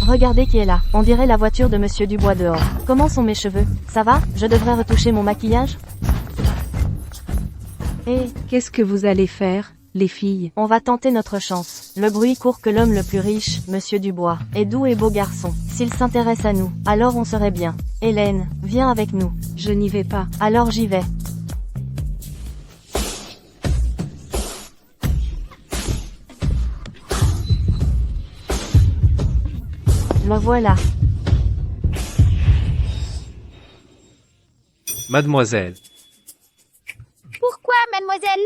Regardez qui est là. On dirait la voiture de Monsieur Dubois dehors. Comment sont mes cheveux? Ça va? Je devrais retoucher mon maquillage? Et Qu'est-ce que vous allez faire, les filles? on va tenter notre chance. Le bruit court que l'homme le plus riche, Monsieur Dubois, est doux et beau garçon. S'il s'intéresse à nous, alors on serait bien. Hélène, viens avec nous. Je n'y vais pas. Alors j'y vais. Le voilà. Mademoiselle, Pourquoi, mademoiselle?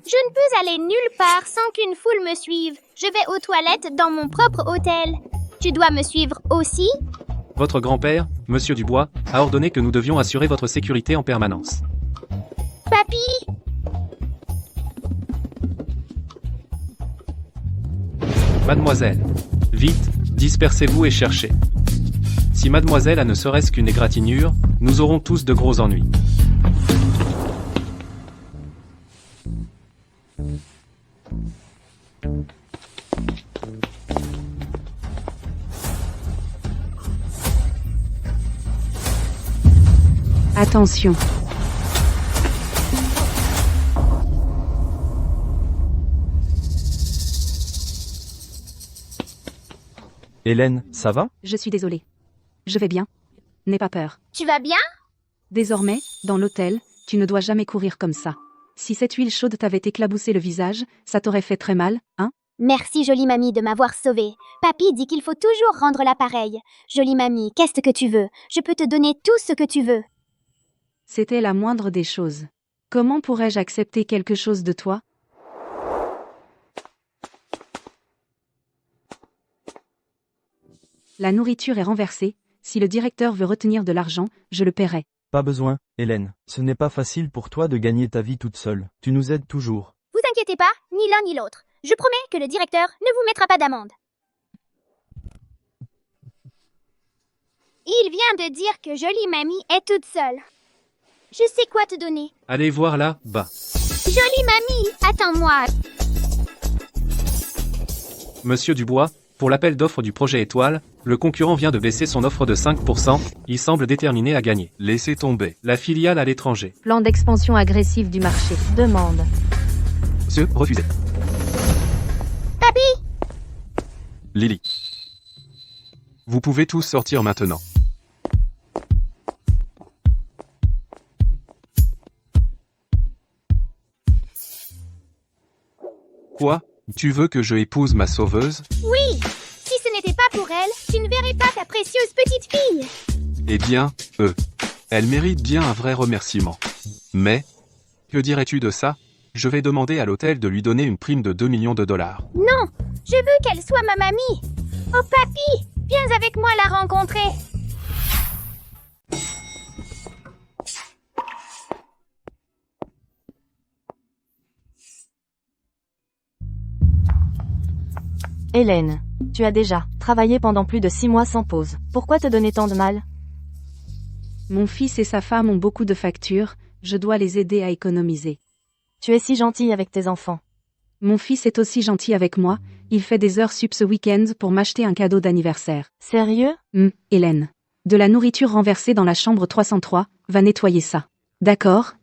Je ne peux aller nulle part sans qu'une foule me suive. Je vais aux toilettes dans mon propre hôtel. Tu dois me suivre aussi? votre grand-père, Monsieur Dubois, a ordonné que nous devions assurer votre sécurité en permanence. Papy! Mademoiselle, vite, dispersez-vous et cherchez. Si mademoiselle a ne serait-ce qu'une égratignure, nous aurons tous de gros ennuis. Attention. Hélène, ça va? Je suis désolée. Je vais bien. N'aie pas peur. Tu vas bien? Désormais, dans l'hôtel, tu ne dois jamais courir comme ça. Si cette huile chaude t'avait éclaboussé le visage, ça t'aurait fait très mal, hein? Merci, jolie mamie, de m'avoir sauvée. Papy dit qu'il faut toujours rendre l'appareil. Jolie mamie, qu'est-ce que tu veux? Je peux te donner tout ce que tu veux. C'était la moindre des choses. Comment pourrais-je accepter quelque chose de toi? La nourriture est renversée. Si le directeur veut retenir de l'argent, je le paierai. Pas besoin, Hélène. Ce n'est pas facile pour toi de gagner ta vie toute seule. Tu nous aides toujours. Vous inquiétez pas, ni l'un ni l'autre. Je promets que le directeur ne vous mettra pas d'amende. Il vient de dire que jolie mamie est toute seule. Je sais quoi te donner. Allez voir là, bas. Jolie mamie, attends-moi. Monsieur Dubois, pour l'appel d'offres du projet Étoile, le concurrent vient de baisser son offre de 5%, il semble déterminé à gagner. Laissez tomber. La filiale à l'étranger. Plan d'expansion agressive du marché. Demande. Monsieur, refusez. Papy! Lily. Vous pouvez tous sortir maintenant. Quoi? Tu veux que je épouse ma sauveuse? Oui! Si ce n'était pas pour elle, tu ne verrais pas ta précieuse petite fille. Eh bien, elle mérite bien un vrai remerciement. Mais, que dirais-tu de ça? Je vais demander à l'hôtel de lui donner une prime de 2 millions de dollars. Non, je veux qu'elle soit ma mamie. Oh papy, viens avec moi la rencontrer. Hélène, tu as déjà travaillé pendant plus de 6 mois sans pause. Pourquoi te donner tant de mal? Mon fils et sa femme ont beaucoup de factures, je dois les aider à économiser. Tu es si gentille avec tes enfants. Mon fils est aussi gentil avec moi, il fait des heures sup ce week-end pour m'acheter un cadeau d'anniversaire. Sérieux? Hélène. De la nourriture renversée dans la chambre 303, va nettoyer ça. D'accord,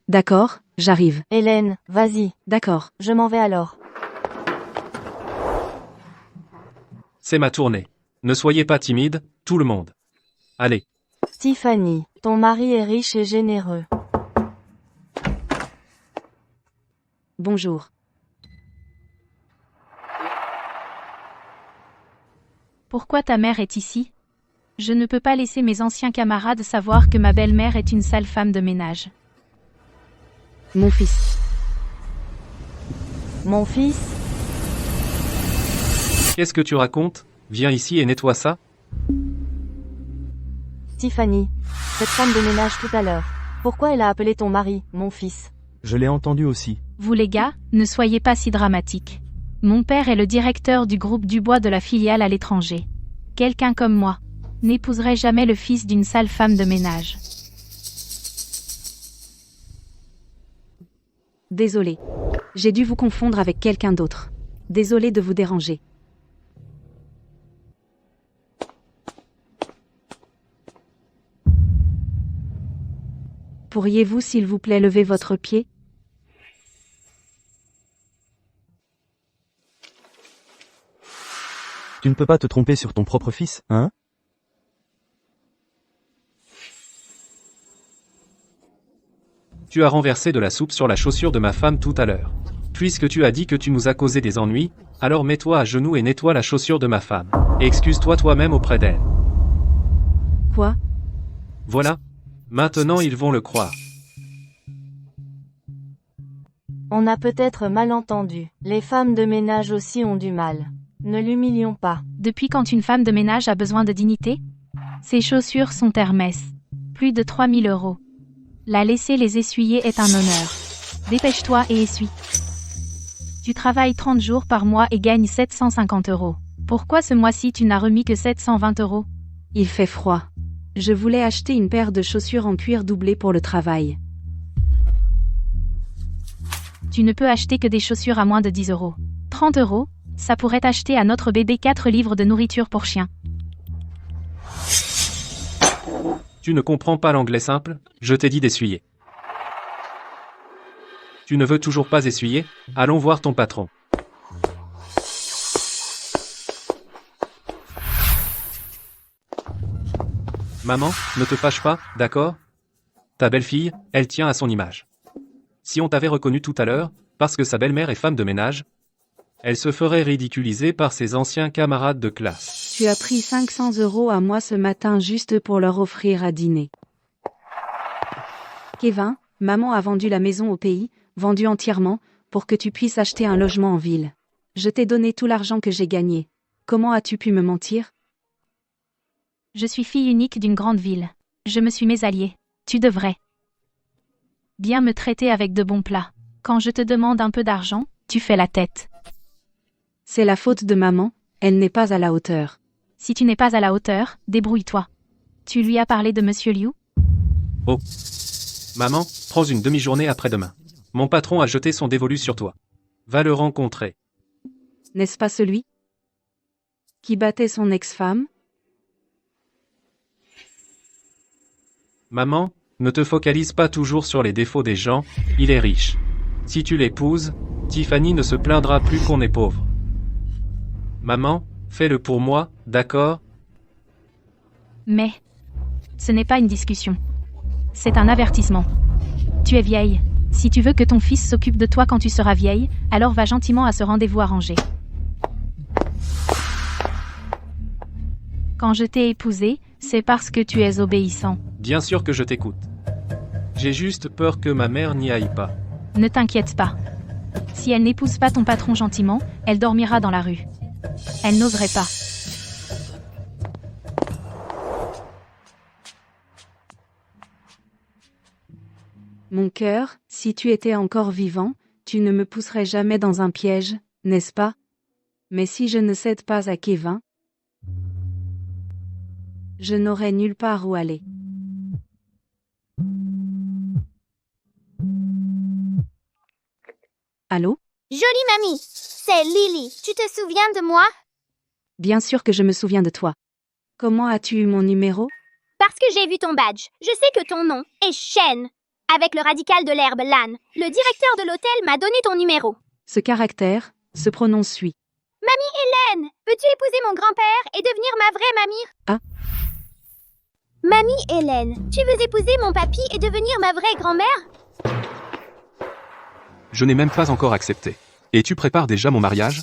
j'arrive. Hélène, vas-y. D'accord. Je m'en vais alors. C'est ma tournée. Ne soyez pas timide, tout le monde. Allez. Tiffany, ton mari est riche et généreux. Bonjour. Pourquoi ta mère est ici? Je ne peux pas laisser mes anciens camarades savoir que ma belle-mère est une sale femme de ménage. Mon fils. Mon fils? Qu'est-ce que tu racontes? Viens ici et nettoie ça. Tiffany, cette femme de ménage tout à l'heure. Pourquoi elle a appelé ton mari, mon fils? Je l'ai entendu aussi. Vous les gars, ne soyez pas si dramatiques. Mon père est le directeur du groupe Dubois de la filiale à l'étranger. Quelqu'un comme moi n'épouserait jamais le fils d'une sale femme de ménage. Désolé. J'ai dû vous confondre avec quelqu'un d'autre. Désolé de vous déranger. Pourriez-vous s'il vous plaît lever votre pied? Tu ne peux pas te tromper sur ton propre fils, hein? Tu as renversé de la soupe sur la chaussure de ma femme tout à l'heure. Puisque tu as dit que tu nous as causé des ennuis, alors mets-toi à genoux et nettoie la chaussure de ma femme. Et excuse-toi toi-même auprès d'elle. Quoi? Voilà. Maintenant ils vont le croire. On a peut-être mal entendu. Les femmes de ménage aussi ont du mal. Ne l'humilions pas. Depuis quand une femme de ménage a besoin de dignité? Ses chaussures sont Hermès. Plus de 3000 €. La laisser les essuyer est un honneur. Dépêche-toi et essuie. Tu travailles 30 jours par mois et gagnes 750 €. Pourquoi ce mois-ci tu n'as remis que 720 €? Il fait froid. Je voulais acheter une paire de chaussures en cuir doublé pour le travail. Tu ne peux acheter que des chaussures à moins de 10 €. 30 €, ça pourrait acheter à notre bébé 4 livres de nourriture pour chien. Tu ne comprends pas l'anglais simple? Je t'ai dit d'essuyer. Tu ne veux toujours pas essuyer? Allons voir ton patron. Maman, ne te fâche pas, d'accord? Ta belle-fille, elle tient à son image. Si on t'avait reconnu tout à l'heure, parce que sa belle-mère est femme de ménage, elle se ferait ridiculiser par ses anciens camarades de classe. Tu as pris 500 € à moi ce matin juste pour leur offrir à dîner. Kevin, maman a vendu la maison au pays, vendue entièrement, pour que tu puisses acheter un logement en ville. Je t'ai donné tout l'argent que j'ai gagné. Comment as-tu pu me mentir? Je suis fille unique d'une grande ville. Je me suis mésalliée. Tu devrais bien me traiter avec de bons plats. Quand je te demande un peu d'argent, tu fais la tête. C'est la faute de maman, elle n'est pas à la hauteur. Si tu n'es pas à la hauteur, débrouille-toi. Tu lui as parlé de Monsieur Liu? Oh. Maman, prends une demi-journée après-demain. Mon patron a jeté son dévolu sur toi. Va le rencontrer. N'est-ce pas celui qui battait son ex-femme? Maman, ne te focalise pas toujours sur les défauts des gens, il est riche. Si tu l'épouses, Tiffany ne se plaindra plus qu'on est pauvre. Maman, fais-le pour moi, d'accord? Mais ce n'est pas une discussion. C'est un avertissement. Tu es vieille. Si tu veux que ton fils s'occupe de toi quand tu seras vieille, alors va gentiment à ce rendez-vous arrangé. Quand je t'ai épousée, c'est parce que tu es obéissant. Bien sûr que je t'écoute. J'ai juste peur que ma mère n'y aille pas. Ne t'inquiète pas. Si elle n'épouse pas ton patron gentiment, elle dormira dans la rue. Elle n'oserait pas. Mon cœur, si tu étais encore vivant, tu ne me pousserais jamais dans un piège, n'est-ce pas? Mais si je ne cède pas à Kevin, je n'aurai nulle part où aller. Allô? Jolie mamie, c'est Lily. Tu te souviens de moi? Bien sûr que je me souviens de toi. Comment as-tu eu mon numéro? Parce que j'ai vu ton badge. Je sais que ton nom est Shen. Avec le radical de l'herbe Lan, le directeur de l'hôtel m'a donné ton numéro. Ce caractère se prononce suit. Mamie Hélène, peux-tu épouser mon grand-père et devenir ma vraie mamie? Ah. Mamie Hélène, tu veux épouser mon papy et devenir ma vraie grand-mère? Je n'ai même pas encore accepté. Et tu prépares déjà mon mariage?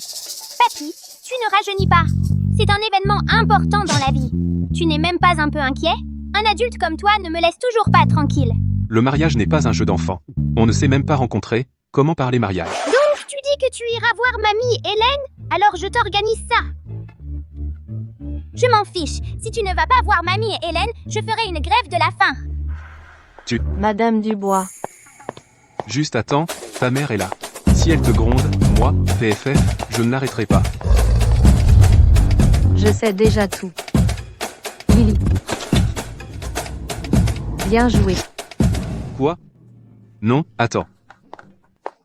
Papy, tu ne rajeunis pas. C'est un événement important dans la vie. Tu n'es même pas un peu inquiet? Un adulte comme toi ne me laisse toujours pas tranquille. Le mariage n'est pas un jeu d'enfant. On ne s'est même pas rencontrés, comment parler mariage? Donc tu dis que tu iras voir mamie Hélène? Alors je t'organise ça. Je m'en fiche. Si tu ne vas pas voir mamie et Hélène, je ferai une grève de la faim. Madame Dubois. Juste attends, ta mère est là. Si elle te gronde, moi, PFF, je ne l'arrêterai pas. Je sais déjà tout. Lily. Bien joué. Quoi? Non, attends.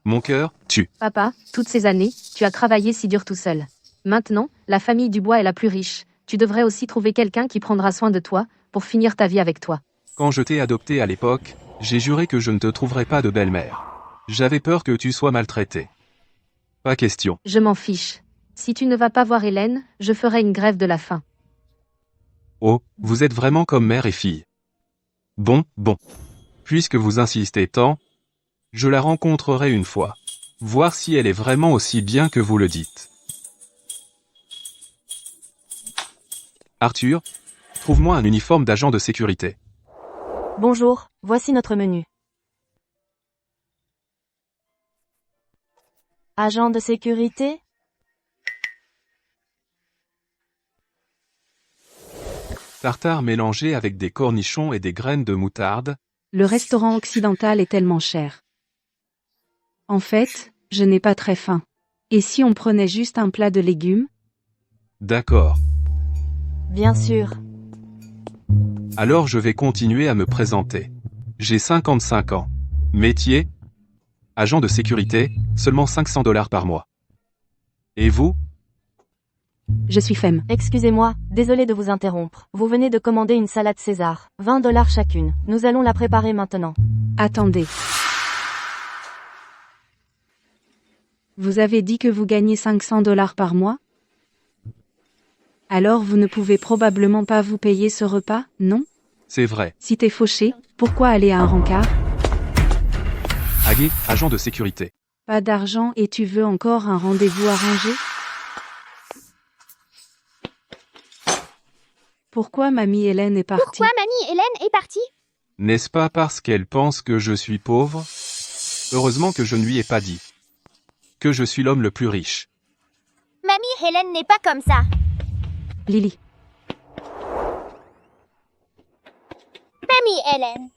Mon cœur, Papa, toutes ces années, tu as travaillé si dur tout seul. Maintenant, la famille Dubois est la plus riche. Tu devrais aussi trouver quelqu'un qui prendra soin de toi, pour finir ta vie avec toi. Quand je t'ai adopté à l'époque, J'ai juré que je ne te trouverais pas de belle-mère. J'avais peur que tu sois maltraitée. Pas question. Je m'en fiche. Si tu ne vas pas voir Hélène, je ferai une grève de la faim. Oh, vous êtes vraiment comme mère et fille. Bon. Puisque vous insistez tant, je la rencontrerai une fois. Voir si elle est vraiment aussi bien que vous le dites. Arthur, trouve-moi un uniforme d'agent de sécurité. Bonjour, voici notre menu. Agent de sécurité? Tartare mélangé avec des cornichons et des graines de moutarde. Le restaurant occidental est tellement cher. En fait, je n'ai pas très faim. Et si on prenait juste un plat de légumes? D'accord. Bien sûr. Alors je vais continuer à me présenter. J'ai 55 ans. Métier? Agent de sécurité, seulement $500 par mois. Et vous? Je suis femme. Excusez-moi, désolé de vous interrompre. Vous venez de commander une salade César. $20 chacune. Nous allons la préparer maintenant. Attendez. Vous avez dit que vous gagnez $500 par mois? Alors vous ne pouvez probablement pas vous payer ce repas, non? C'est vrai. Si t'es fauché, pourquoi aller à un rencard? Agé, agent de sécurité. Pas d'argent et tu veux encore un rendez-vous arrangé? Pourquoi mamie Hélène est partie? Pourquoi mamie Hélène est partie? N'est-ce pas parce qu'elle pense que je suis pauvre? Heureusement que je ne lui ai pas dit. Que je suis l'homme le plus riche. Mamie Hélène n'est pas comme ça. Lily, Mamie Hélène.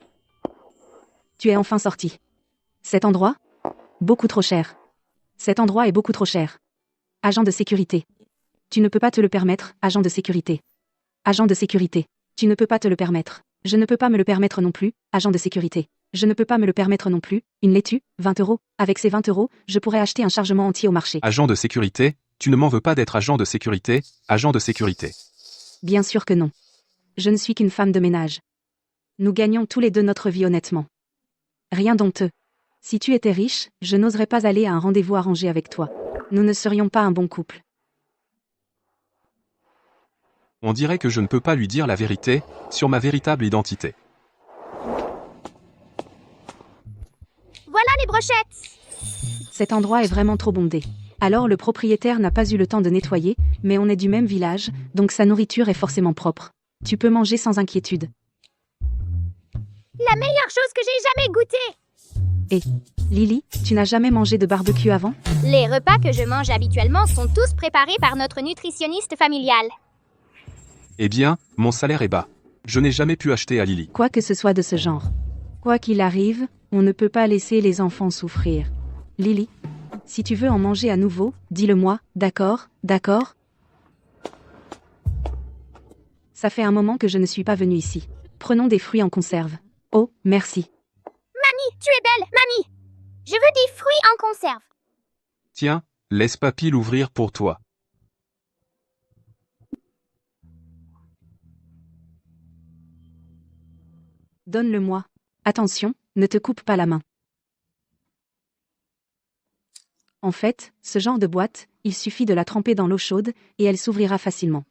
tu es enfin sortie. Cet endroit? Beaucoup trop cher. Cet endroit est beaucoup trop cher. Agent de sécurité. Tu ne peux pas te le permettre, agent de sécurité. Agent de sécurité. Tu ne peux pas te le permettre. Je ne peux pas me le permettre non plus, agent de sécurité. Je ne peux pas me le permettre non plus. Une laitue, 20 €. Avec ces 20 €, je pourrais acheter un chargement entier au marché. Agent de sécurité, tu ne m'en veux pas d'être agent de sécurité, agent de sécurité. Bien sûr que non. Je ne suis qu'une femme de ménage. Nous gagnons tous les deux notre vie honnêtement. Rien d'honteux. Si tu étais riche, je n'oserais pas aller à un rendez-vous arrangé avec toi. Nous ne serions pas un bon couple. On dirait que je ne peux pas lui dire la vérité, sur ma véritable identité. Voilà les brochettes. Cet endroit est vraiment trop bondé. Alors le propriétaire n'a pas eu le temps de nettoyer, mais on est du même village, donc sa nourriture est forcément propre. Tu peux manger sans inquiétude. La meilleure chose que j'ai jamais goûtée. Lily, tu n'as jamais mangé de barbecue avant? Les repas que je mange habituellement sont tous préparés par notre nutritionniste familiale. Eh bien, mon salaire est bas. Je n'ai jamais pu acheter à Lily. Quoi que ce soit de ce genre. Quoi qu'il arrive, on ne peut pas laisser les enfants souffrir. Lily, si tu veux en manger à nouveau, dis-le-moi, d'accord, d'accord? Ça fait un moment que je ne suis pas venue ici. Prenons des fruits en conserve. Oh, merci. Mamie, tu es belle, mamie. Je veux des fruits en conserve. Tiens, laisse papy l'ouvrir pour toi. Donne-le-moi. Attention, ne te coupe pas la main. En fait, ce genre de boîte, il suffit de la tremper dans l'eau chaude, et elle s'ouvrira facilement.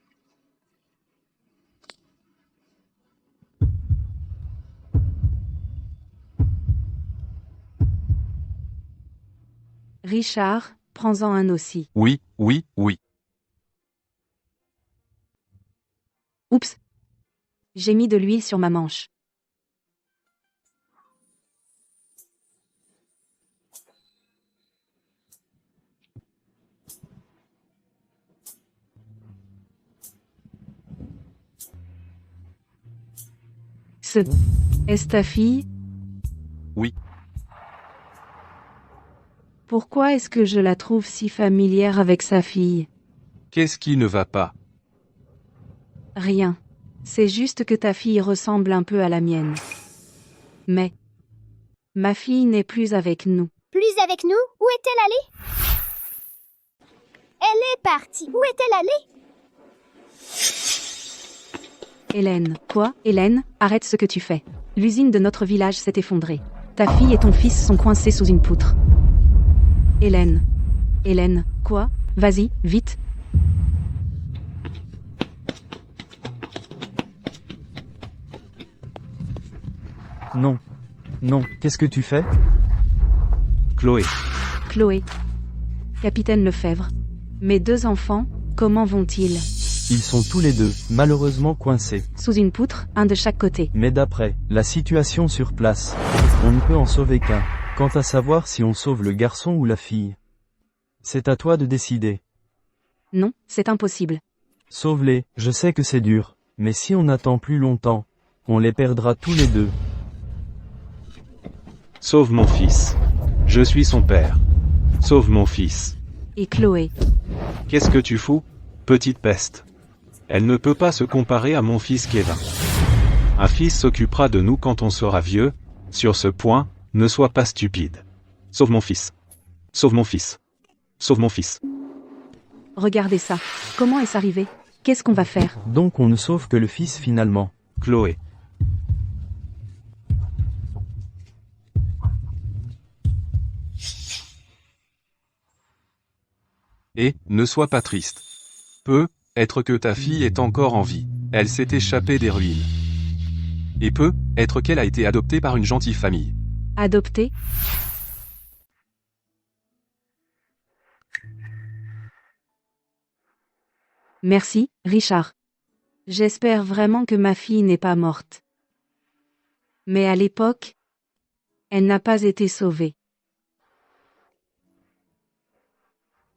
Richard, prends-en un aussi. Oui, oui, oui. Oups. J'ai mis de l'huile sur ma manche. Est-ce ta fille? Oui. Pourquoi est-ce que je la trouve si familière avec sa fille? Qu'est-ce qui ne va pas? Rien. C'est juste que ta fille ressemble un peu à la mienne. Mais ma fille n'est plus avec nous. Plus avec nous? Où est-elle allée? Elle est partie. Où est-elle allée? Hélène. Quoi? Hélène, arrête ce que tu fais. L'usine de notre village s'est effondrée. Ta fille et ton fils sont coincés sous une poutre. Hélène. Hélène. Quoi? Vas-y, vite. Non. Non, qu'est-ce que tu fais? Chloé. Chloé. Capitaine Lefebvre. Mes 2 enfants, comment vont-ils? Ils sont tous les deux, malheureusement coincés. Sous une poutre, un de chaque côté. Mais d'après la situation sur place, on ne peut en sauver qu'un. Quant à savoir si on sauve le garçon ou la fille, c'est à toi de décider. Non, c'est impossible. Sauve-les, je sais que c'est dur, mais si on attend plus longtemps, on les perdra tous les deux. Sauve mon fils. Je suis son père. Sauve mon fils. Et Chloé. Qu'est-ce que tu fous, petite peste? Elle ne peut pas se comparer à mon fils Kevin. Un fils s'occupera de nous quand on sera vieux. Sur ce point, ne sois pas stupide. Sauve mon fils. Sauve mon fils. Sauve mon fils. Regardez ça. Comment est-ce arrivé? Qu'est-ce qu'on va faire? Donc on ne sauve que le fils finalement. Chloé. Et, ne sois pas triste. Peut être que ta fille est encore en vie. Elle s'est échappée des ruines. Et peut être qu'elle a été adoptée par une gentille famille. Adopté? Merci, Richard. J'espère vraiment que ma fille n'est pas morte. Mais à l'époque, elle n'a pas été sauvée.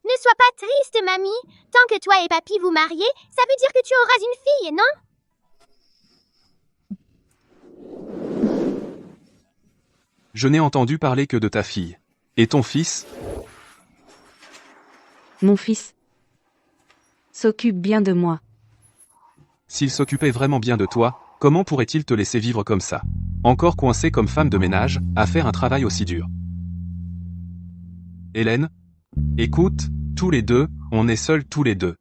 Ne sois pas triste, mamie. Tant que toi et papy vous mariez, ça veut dire que tu auras une fille, non? Je n'ai entendu parler que de ta fille. Et ton fils? Mon fils s'occupe bien de moi. S'il s'occupait vraiment bien de toi, comment pourrait-il te laisser vivre comme ça? Encore coincé comme femme de ménage, à faire un travail aussi dur. Hélène? Écoute, tous les deux, on est seuls tous les deux.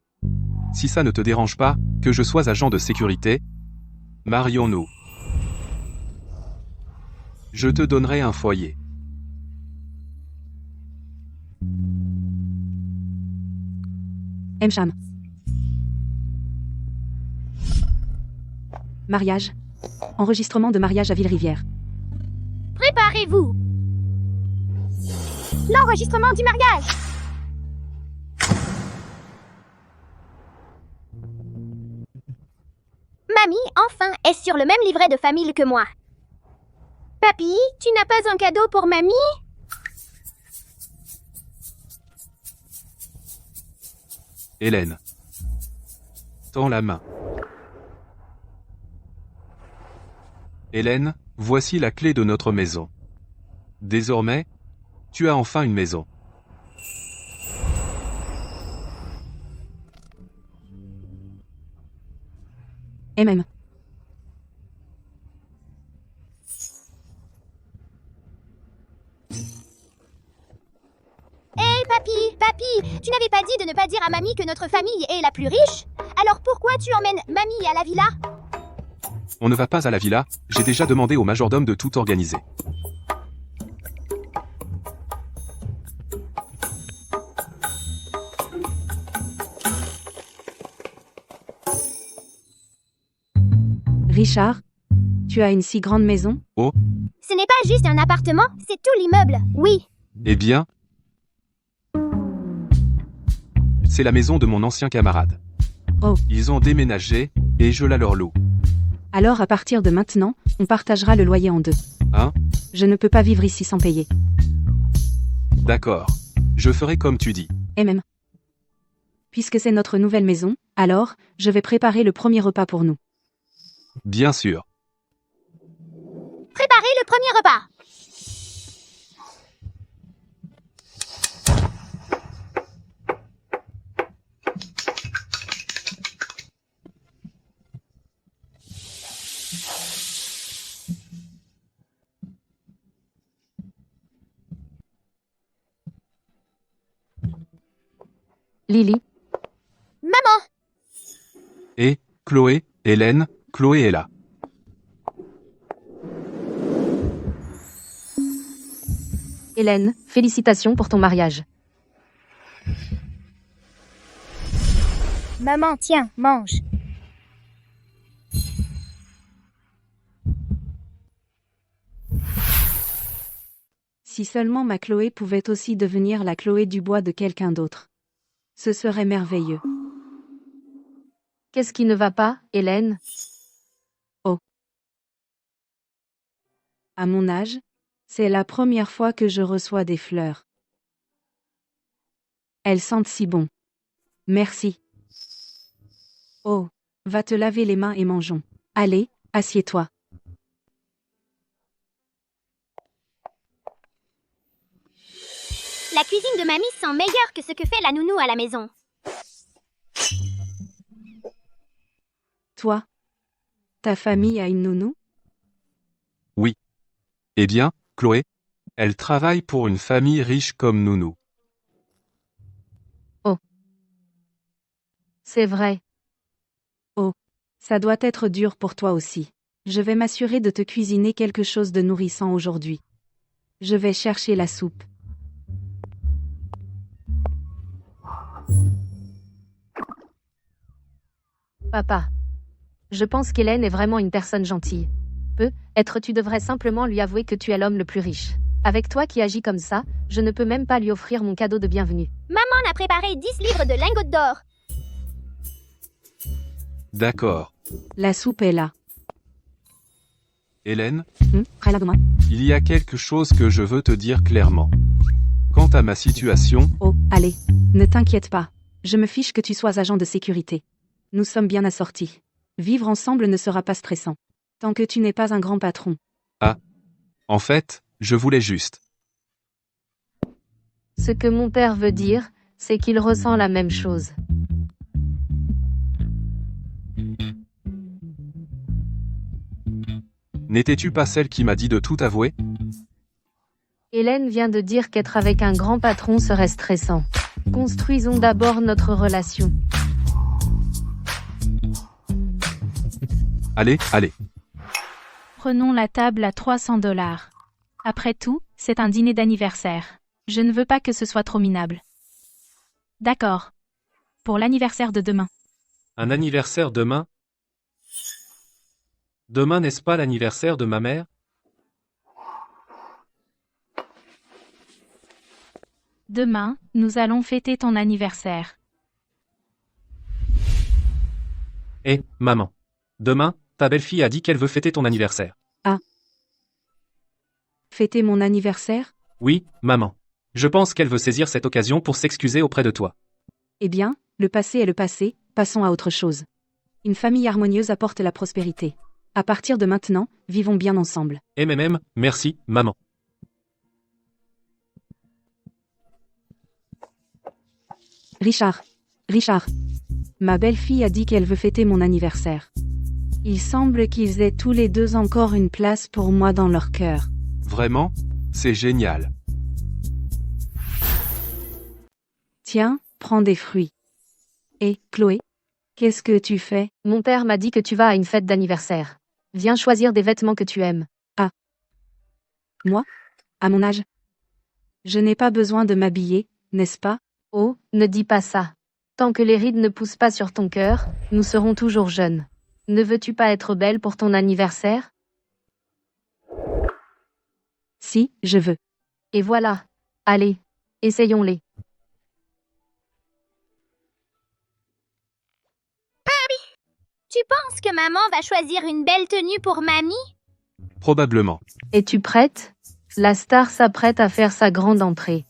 Si ça ne te dérange pas, que je sois agent de sécurité, marions-nous. Je te donnerai un foyer. Mcham. Mariage. Enregistrement de mariage à Ville-Rivière. Préparez-vous. L'enregistrement du mariage. Mamie, enfin, est sur le même livret de famille que moi. Papy, tu n'as pas un cadeau pour mamie? Hélène. Tends la main. Hélène, voici la clé de notre maison. Désormais, tu as enfin une maison. MM. Hé, papy, tu n'avais pas dit de ne pas dire à mamie que notre famille est la plus riche? Alors pourquoi tu emmènes mamie à la villa? On ne va pas à la villa, j'ai déjà demandé au majordome de tout organiser. Richard, tu as une si grande maison? Ce n'est pas juste un appartement, c'est tout l'immeuble, oui. Eh bien, c'est la maison de mon ancien camarade. Oh. Ils ont déménagé, et je la leur loue. Alors à partir de maintenant, on partagera le loyer en 2. Hein? Je ne peux pas vivre ici sans payer. D'accord. Je ferai comme tu dis. MM. Puisque c'est notre nouvelle maison, alors, je vais préparer le premier repas pour nous. Bien sûr. Préparez le premier repas. Lily, Maman, Et, Chloé, Hélène, Chloé est là. Hélène, félicitations pour ton mariage. Maman, tiens, mange. Si seulement ma Chloé pouvait aussi devenir la Chloé Dubois de quelqu'un d'autre. Ce serait merveilleux. Qu'est-ce qui ne va pas, Hélène? À mon âge, c'est la première fois que je reçois des fleurs. Elles sentent si bon. Merci. Oh, va te laver les mains et mangeons. Allez, assieds-toi. La cuisine de mamie sent meilleure que ce que fait la nounou à la maison. Toi, ta famille a une nounou? Eh bien, Chloé, elle travaille pour une famille riche comme Nounou. C'est vrai. Ça doit être dur pour toi aussi. Je vais m'assurer de te cuisiner quelque chose de nourrissant aujourd'hui. Je vais chercher la soupe. Papa. Je pense qu'Hélène est vraiment une personne gentille. Tu devrais simplement lui avouer que tu es l'homme le plus riche. Avec toi qui agis comme ça, je ne peux même pas lui offrir mon cadeau de bienvenue. Maman a préparé 10 livres de lingots d'or. D'accord. La soupe est là. Hélène, Regarde-moi. il y a quelque chose que je veux te dire clairement. Quant à ma situation, Oh, allez, ne t'inquiète pas. Je me fiche que tu sois agent de sécurité. Nous sommes bien assortis. Vivre ensemble ne sera pas stressant. Tant que tu n'es pas un grand patron. en fait, je voulais juste. Ce que mon père veut dire, c'est qu'il ressent la même chose. N'étais-tu pas celle qui m'a dit de tout avouer? Hélène vient de dire qu'être avec un grand patron serait stressant. Construisons d'abord notre relation. Allez, allez. Prenons la table à $300. Après tout, c'est un dîner d'anniversaire. Je ne veux pas que ce soit trop minable. D'accord. Pour l'anniversaire de demain. Un anniversaire demain? Demain n'est-ce pas l'anniversaire de ma mère? Demain, nous allons fêter ton anniversaire. Eh, maman. Demain, ta belle-fille a dit qu'elle veut fêter ton anniversaire. Fêter mon anniversaire? Oui, maman. Je pense qu'elle veut saisir cette occasion pour s'excuser auprès de toi. Eh bien, le passé est le passé, passons à autre chose. Une famille harmonieuse apporte la prospérité. À partir de maintenant, vivons bien ensemble. Merci, maman. Richard. Ma belle-fille a dit qu'elle veut fêter mon anniversaire. Il semble qu'ils aient tous les deux encore une place pour moi dans leur cœur. Vraiment? C'est génial. Tiens, prends des fruits. Et, Chloé, qu'est-ce que tu fais? Mon père m'a dit que tu vas à une fête d'anniversaire. Viens choisir des vêtements que tu aimes. Moi? À mon âge? Je n'ai pas besoin de m'habiller, n'est-ce pas? Oh, ne dis pas ça. Tant que les rides ne poussent pas sur ton cœur, nous serons toujours jeunes. Ne veux-tu pas être belle pour ton anniversaire? Si, je veux. Et voilà. Allez, essayons-les. Tu penses que maman va choisir une belle tenue pour mamie? Probablement. Es-tu prête? La star s'apprête à faire sa grande entrée.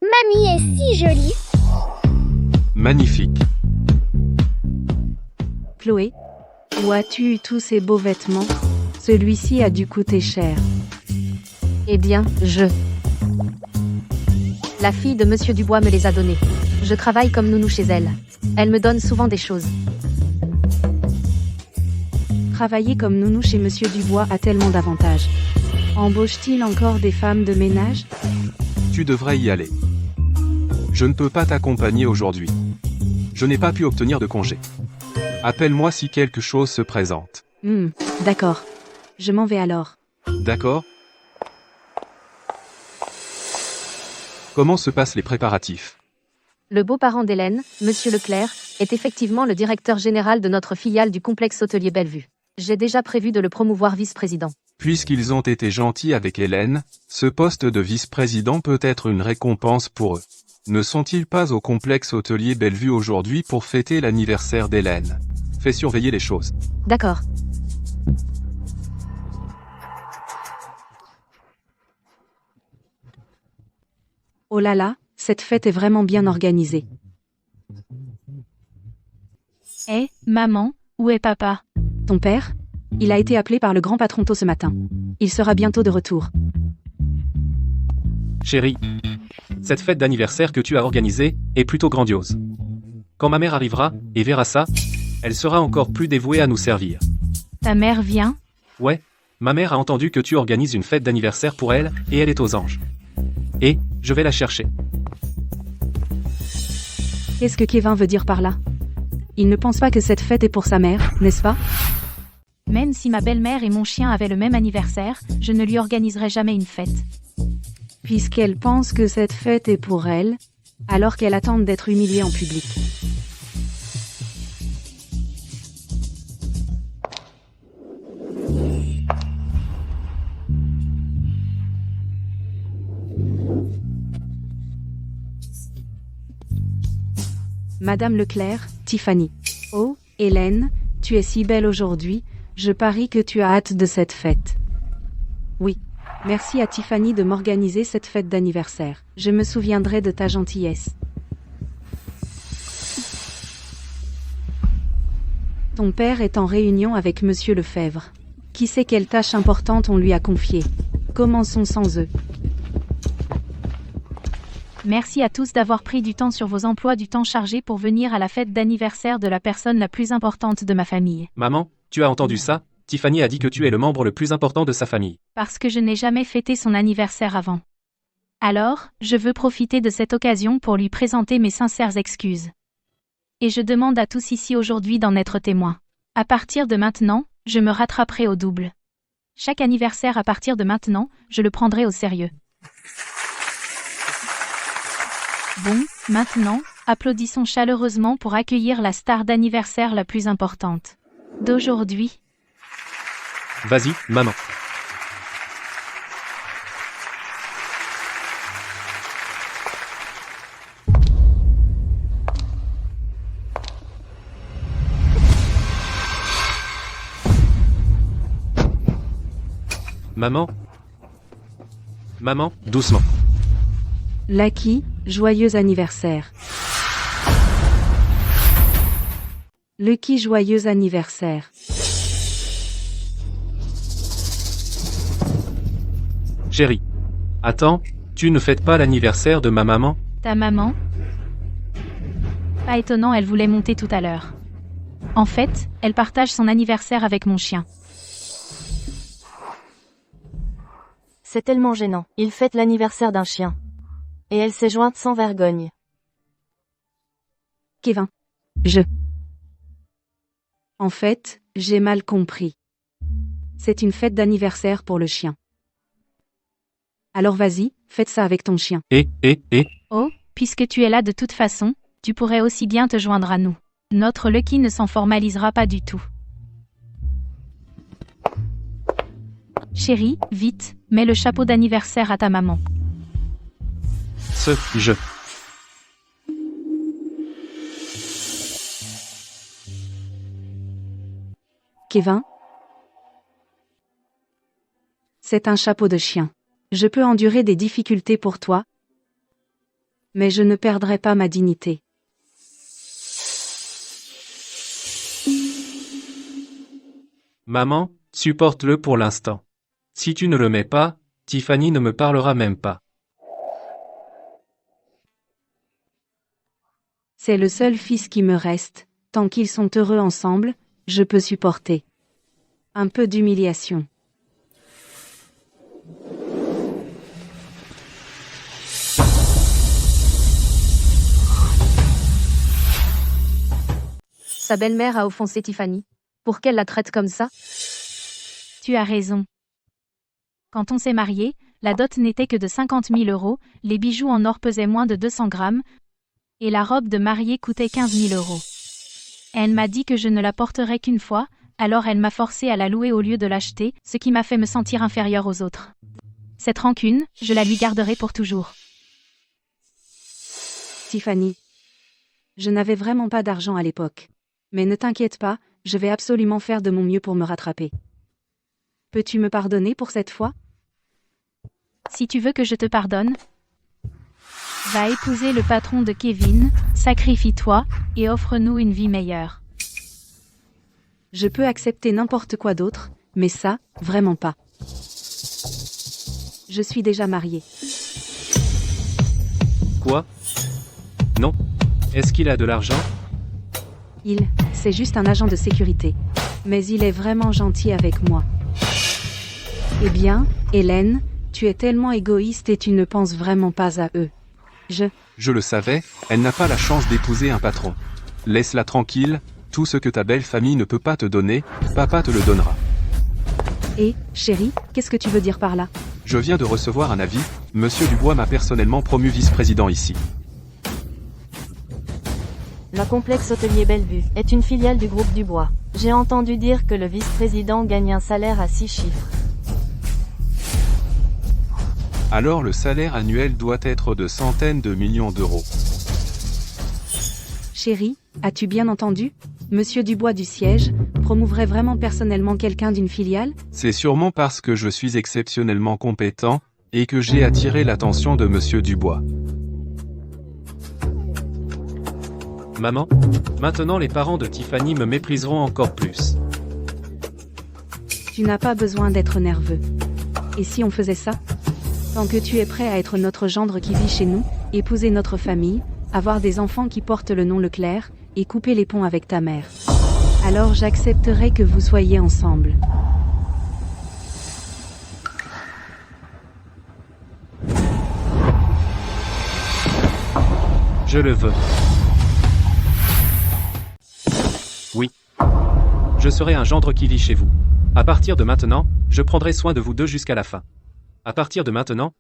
Mamie est si jolie. Magnifique. Chloé, où as-tu eu tous ces beaux vêtements? Celui-ci a dû coûter cher. Eh bien, La fille de Monsieur Dubois me les a donnés. Je travaille comme nounou chez elle. Elle me donne souvent des choses. Travailler comme nounou chez Monsieur Dubois a tellement d'avantages. Embauche-t-il encore des femmes de ménage? Tu devrais y aller. Je ne peux pas t'accompagner aujourd'hui. Je n'ai pas pu obtenir de congé. Appelle-moi si quelque chose se présente. D'accord. Je m'en vais alors. D'accord? Comment se passent les préparatifs? Le beau-parent d'Hélène, Monsieur Leclerc, est effectivement le directeur général de notre filiale du complexe hôtelier Bellevue. J'ai déjà prévu de le promouvoir vice-président. Puisqu'ils ont été gentils avec Hélène, ce poste de vice-président peut être une récompense pour eux. Ne sont-ils pas au complexe hôtelier Bellevue aujourd'hui pour fêter l'anniversaire d'Hélène? Fais surveiller les choses. D'accord. Oh là là, cette fête est vraiment bien organisée. Eh, maman, où est papa? Ton père? Il a été appelé par le grand patron tôt ce matin. Il sera bientôt de retour. Chérie, cette fête d'anniversaire que tu as organisée est plutôt grandiose. Quand ma mère arrivera et verra ça, elle sera encore plus dévouée à nous servir. Ta mère vient? Ouais, ma mère a entendu que tu organises une fête d'anniversaire pour elle et elle est aux anges. Et, je vais la chercher. Qu'est-ce que Kevin veut dire par là? Il ne pense pas que cette fête est pour sa mère, n'est-ce pas? Même si ma belle-mère et mon chien avaient le même anniversaire, je ne lui organiserai jamais une fête. Puisqu'elle pense que cette fête est pour elle, alors qu'elle attend d'être humiliée en public. Madame Leclerc, Tiffany. Oh, Hélène, tu es si belle aujourd'hui, je parie que tu as hâte de cette fête. Oui. Merci à Tiffany de m'organiser cette fête d'anniversaire. Je me souviendrai de ta gentillesse. Ton père est en réunion avec Monsieur Lefebvre. Qui sait quelle tâche importante on lui a confiée? Commençons sans eux. Merci à tous d'avoir pris du temps sur vos emplois du temps chargés pour venir à la fête d'anniversaire de la personne la plus importante de ma famille. Maman, tu as entendu ça? Tiffany a dit que tu es le membre le plus important de sa famille. Parce que je n'ai jamais fêté son anniversaire avant. Alors, je veux profiter de cette occasion pour lui présenter mes sincères excuses. Et je demande à tous ici aujourd'hui d'en être témoins. À partir de maintenant, je me rattraperai au double. Chaque anniversaire à partir de maintenant, je le prendrai au sérieux. Bon, maintenant, applaudissons chaleureusement pour accueillir la star d'anniversaire la plus importante d'aujourd'hui. Vas-y, maman. Maman? Maman, doucement. Lucky, joyeux anniversaire. Lucky, joyeux anniversaire. Chérie. Attends, tu ne fêtes pas l'anniversaire de ma maman? Ta maman? Pas étonnant, elle voulait monter tout à l'heure. En fait, elle partage son anniversaire avec mon chien. C'est tellement gênant. Il fête l'anniversaire d'un chien. Et elle s'est jointe sans vergogne. Kevin. En fait, j'ai mal compris. C'est une fête d'anniversaire pour le chien. Alors vas-y, faites ça avec ton chien. Oh, puisque tu es là de toute façon, tu pourrais aussi bien te joindre à nous. Notre Lucky ne s'en formalisera pas du tout. Chérie, vite, mets le chapeau d'anniversaire à ta maman. Je. Kevin? C'est un chapeau de chien. Je peux endurer des difficultés pour toi, mais je ne perdrai pas ma dignité. Maman, supporte-le pour l'instant. Si tu ne le mets pas, Tiffany ne me parlera même pas. C'est le seul fils qui me reste. Tant qu'ils sont heureux ensemble, je peux supporter. Un peu d'humiliation. Sa belle-mère a offensé Tiffany. Pour qu'elle la traite comme ça? Tu as raison. Quand on s'est marié, la dot n'était que de 50 000 €, les bijoux en or pesaient moins de 200 grammes, et la robe de mariée coûtait 15 000 €. Elle m'a dit que je ne la porterais qu'une fois, alors elle m'a forcé à la louer au lieu de l'acheter, ce qui m'a fait me sentir inférieure aux autres. Cette rancune, je la lui garderai pour toujours. Tiffany. Je n'avais vraiment pas d'argent à l'époque. Mais ne t'inquiète pas, je vais absolument faire de mon mieux pour me rattraper. Peux-tu me pardonner pour cette fois? Si tu veux que je te pardonne, va épouser le patron de Kevin, sacrifie-toi, et offre-nous une vie meilleure. Je peux accepter n'importe quoi d'autre, mais ça, vraiment pas. Je suis déjà mariée. Quoi? Non. Est-ce qu'il a de l'argent? C'est juste un agent de sécurité. Mais il est vraiment gentil avec moi. Eh bien, Hélène, tu es tellement égoïste et tu ne penses vraiment pas à eux. Je le savais, elle n'a pas la chance d'épouser un patron. Laisse-la tranquille, tout ce que ta belle famille ne peut pas te donner, papa te le donnera. Et, chérie, qu'est-ce que tu veux dire par là? Je viens de recevoir un avis, Monsieur Dubois m'a personnellement promu vice-président ici. Le complexe hôtelier Bellevue est une filiale du groupe Dubois. J'ai entendu dire que le vice-président gagne un salaire à 6 chiffres. Alors le salaire annuel doit être de centaines de millions d'euros. Chérie, as-tu bien entendu? Monsieur Dubois du siège promouvrait vraiment personnellement quelqu'un d'une filiale? C'est sûrement parce que je suis exceptionnellement compétent, et que j'ai attiré l'attention de Monsieur Dubois. Maman, maintenant les parents de Tiffany me mépriseront encore plus. Tu n'as pas besoin d'être nerveux. Et si on faisait ça? Tant que tu es prêt à être notre gendre qui vit chez nous, épouser notre famille, avoir des enfants qui portent le nom Leclerc, et couper les ponts avec ta mère. Alors j'accepterai que vous soyez ensemble. Je le veux. Oui. Je serai un gendre qui vit chez vous. À partir de maintenant, je prendrai soin de vous deux jusqu'à la fin. À partir de maintenant,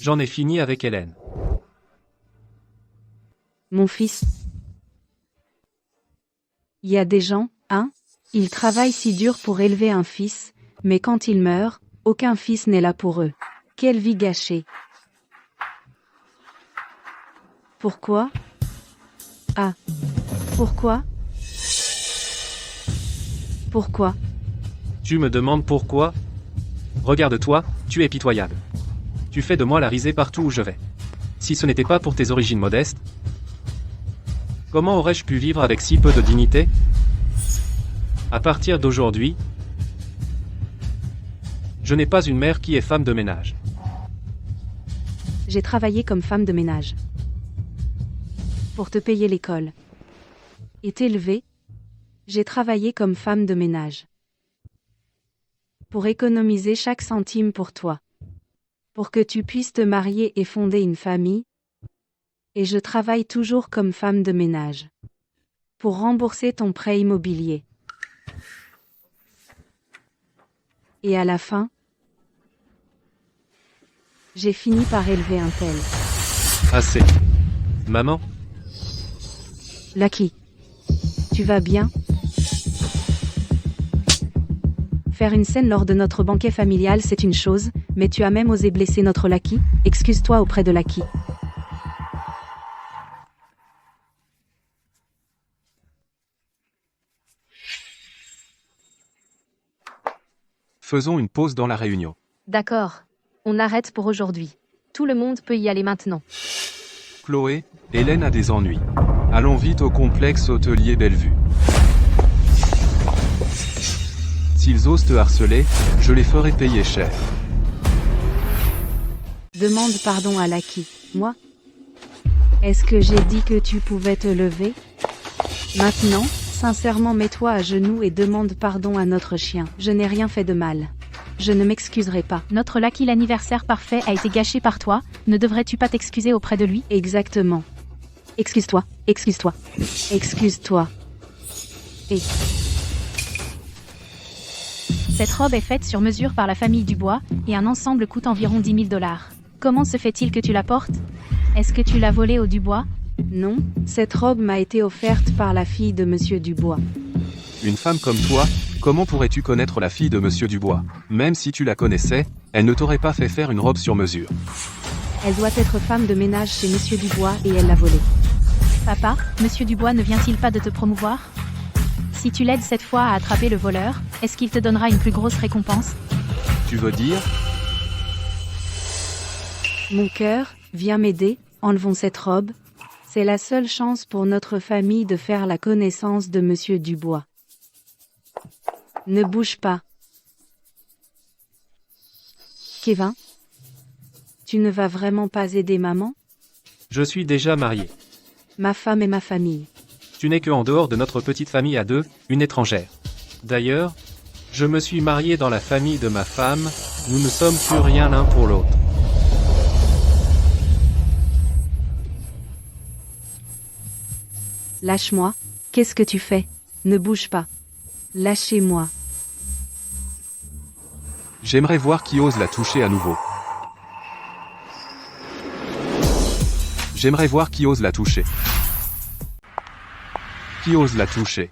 j'en ai fini avec Hélène. Mon fils. Il y a des gens, ils travaillent si dur pour élever un fils, mais quand ils meurent, aucun fils n'est là pour eux. Quelle vie gâchée. Pourquoi? Pourquoi? Pourquoi? Tu me demandes pourquoi? Regarde-toi, tu es pitoyable. Tu fais de moi la risée partout où je vais. Si ce n'était pas pour tes origines modestes, comment aurais-je pu vivre avec si peu de dignité? À partir d'aujourd'hui, je n'ai pas une mère qui est femme de ménage. J'ai travaillé comme femme de ménage. Pour te payer l'école. Et t'élever, j'ai travaillé comme femme de ménage. Pour économiser chaque centime pour toi. Pour que tu puisses te marier et fonder une famille. Et je travaille toujours comme femme de ménage. Pour rembourser ton prêt immobilier. Et à la fin, j'ai fini par élever un tel. Assez. Maman? Lucky. Tu vas bien? Faire une scène lors de notre banquet familial c'est une chose, mais tu as même osé blesser notre Lucky, excuse-toi auprès de Lucky. Faisons une pause dans la réunion. D'accord. On arrête pour aujourd'hui. Tout le monde peut y aller maintenant. Chloé, Hélène a des ennuis. Allons vite au complexe hôtelier Bellevue. S'ils osent te harceler, je les ferai payer cher. Demande pardon à Lucky. Moi? Est-ce que j'ai dit que tu pouvais te lever? Maintenant, sincèrement mets-toi à genoux et demande pardon à notre chien. Je n'ai rien fait de mal. Je ne m'excuserai pas. Notre lucky l'anniversaire parfait a été gâché par toi, ne devrais-tu pas t'excuser auprès de lui? Exactement. Excuse-toi, excuse-toi, excuse-toi. Et Cette robe est faite sur mesure par la famille Dubois, et un ensemble coûte environ 10 000 $. Comment se fait-il que tu la portes? Est-ce que tu l'as volée au Dubois? non, cette robe m'a été offerte par la fille de Monsieur Dubois. Une femme comme toi, comment pourrais-tu connaître la fille de Monsieur Dubois? Même si tu la connaissais, elle ne t'aurait pas fait faire une robe sur mesure. Elle doit être femme de ménage chez Monsieur Dubois et elle l'a volée. Papa, Monsieur Dubois ne vient-il pas de te promouvoir? Si tu l'aides cette fois à attraper le voleur, est-ce qu'il te donnera une plus grosse récompense? Tu veux dire? Mon cœur, viens m'aider, enlevons cette robe. C'est la seule chance pour notre famille de faire la connaissance de Monsieur Dubois. Ne bouge pas. Kevin? Tu ne vas vraiment pas aider maman? Je suis déjà marié. Ma femme et ma famille. Tu n'es que en dehors de notre petite famille à deux, une étrangère. D'ailleurs, je me suis marié dans la famille de ma femme, nous ne sommes plus rien l'un pour l'autre. Lâche-moi. Qu'est-ce que tu fais? Ne bouge pas. Lâchez-moi. J'aimerais voir qui ose la toucher à nouveau. J'aimerais voir qui ose la toucher. Qui ose la toucher?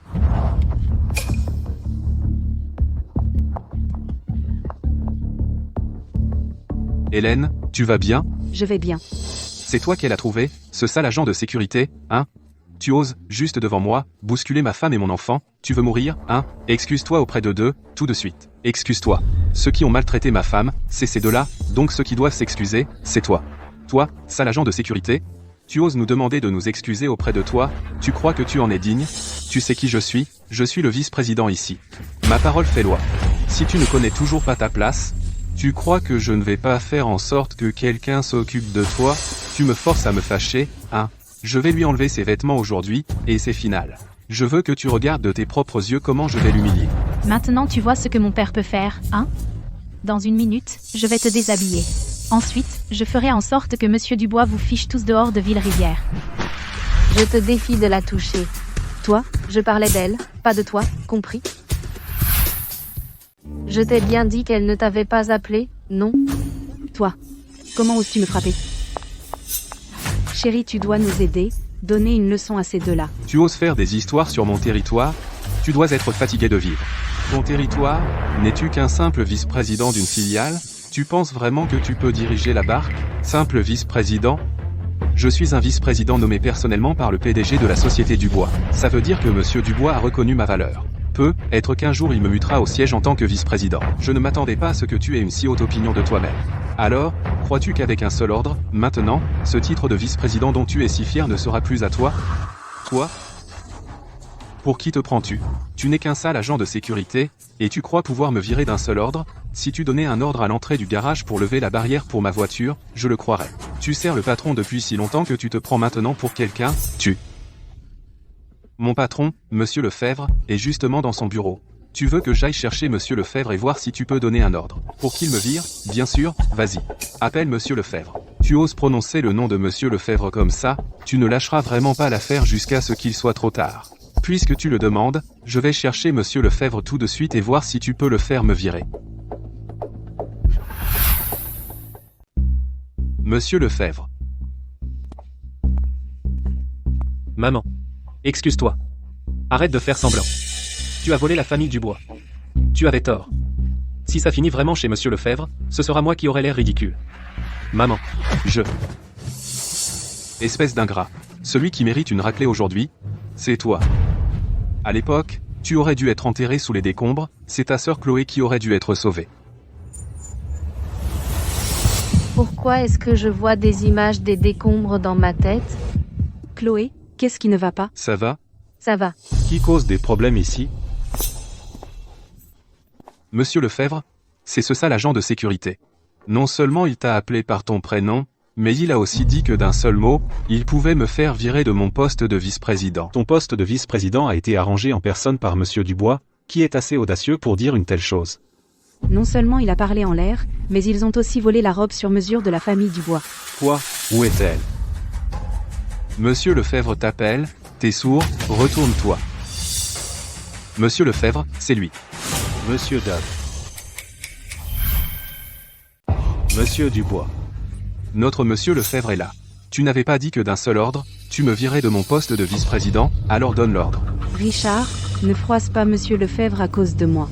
Hélène, tu vas bien? Je vais bien. C'est toi qu'elle a trouvé, ce sale agent de sécurité, hein? Tu oses, juste devant moi, bousculer ma femme et mon enfant, tu veux mourir, hein? Excuse-toi auprès de deux, tout de suite. Excuse-toi. Ceux qui ont maltraité ma femme, c'est ces deux-là, donc ceux qui doivent s'excuser, c'est toi. Toi, sale agent de sécurité? Tu oses nous demander de nous excuser auprès de toi, tu crois que tu en es digne? Tu sais qui je suis le vice-président ici. Ma parole fait loi. Si tu ne connais toujours pas ta place, tu crois que je ne vais pas faire en sorte que quelqu'un s'occupe de toi? Tu me forces à me fâcher, hein? Je vais lui enlever ses vêtements aujourd'hui, et c'est final. Je veux que tu regardes de tes propres yeux comment je vais l'humilier. Maintenant tu vois ce que mon père peut faire, hein? Dans une minute, je vais te déshabiller. Ensuite, je ferai en sorte que Monsieur Dubois vous fiche tous dehors de Ville-Rivière. Je te défie de la toucher. Toi, je parlais d'elle, pas de toi, compris? Je t'ai bien dit qu'elle ne t'avait pas appelé, non? Toi. Comment oses-tu me frapper? Chérie, tu dois nous aider, donner une leçon à ces deux-là. Tu oses faire des histoires sur mon territoire? Tu dois être fatigué de vivre. Ton territoire? N'es-tu qu'un simple vice-président d'une filiale? Tu penses vraiment que tu peux diriger la barque? Simple vice-président? Je suis un vice-président nommé personnellement par le PDG de la société Dubois. Ça veut dire que Monsieur Dubois a reconnu ma valeur. Peut-être qu'un jour il me mutera au siège en tant que vice-président. Je ne m'attendais pas à ce que tu aies une si haute opinion de toi-même. Alors, crois-tu qu'avec un seul ordre, maintenant, ce titre de vice-président dont tu es si fier ne sera plus à toi? Toi? Pour qui te prends-tu? Tu n'es qu'un sale agent de sécurité, et tu crois pouvoir me virer d'un seul ordre? Si tu donnais un ordre à l'entrée du garage pour lever la barrière pour ma voiture, je le croirais. Tu sers le patron depuis si longtemps que tu te prends maintenant pour quelqu'un, tu. Mon patron, Monsieur Lefebvre, est justement dans son bureau. Tu veux que j'aille chercher Monsieur Lefebvre et voir si tu peux donner un ordre. Pour qu'il me vire? Bien sûr, vas-y. Appelle Monsieur Lefebvre. Tu oses prononcer le nom de Monsieur Lefebvre comme ça, tu ne lâcheras vraiment pas l'affaire jusqu'à ce qu'il soit trop tard. Puisque tu le demandes, je vais chercher Monsieur Lefebvre tout de suite et voir si tu peux le faire me virer. Monsieur Lefebvre. Maman. Excuse-toi. Arrête de faire semblant. Tu as volé la famille Dubois. Tu avais tort. Si ça finit vraiment chez Monsieur Lefebvre, ce sera moi qui aurai l'air ridicule. Maman. Espèce d'ingrat. Celui qui mérite une raclée aujourd'hui, c'est toi. À l'époque, tu aurais dû être enterré sous les décombres, c'est ta sœur Chloé qui aurait dû être sauvée. Pourquoi est-ce que je vois des images des décombres dans ma tête? Chloé, qu'est-ce qui ne va pas? Ça va? Ça va. Qui cause des problèmes ici? Monsieur Lefebvre, c'est ce sale agent de sécurité. Non seulement il t'a appelé par ton prénom, Mais il a aussi dit que d'un seul mot, il pouvait me faire virer de mon poste de vice-président. Ton poste de vice-président a été arrangé en personne par Monsieur Dubois, qui est assez audacieux pour dire une telle chose. Non seulement il a parlé en l'air, mais ils ont aussi volé la robe sur mesure de la famille Dubois. Quoi? Où est-elle? Monsieur Lefebvre t'appelle, t'es sourd, retourne-toi. Monsieur Lefebvre, c'est lui. Monsieur Dave. Monsieur Dubois. Notre Monsieur Lefebvre est là. Tu n'avais pas dit que d'un seul ordre, tu me virais de mon poste de vice-président, alors donne l'ordre. Richard, ne froisse pas Monsieur Lefebvre à cause de moi.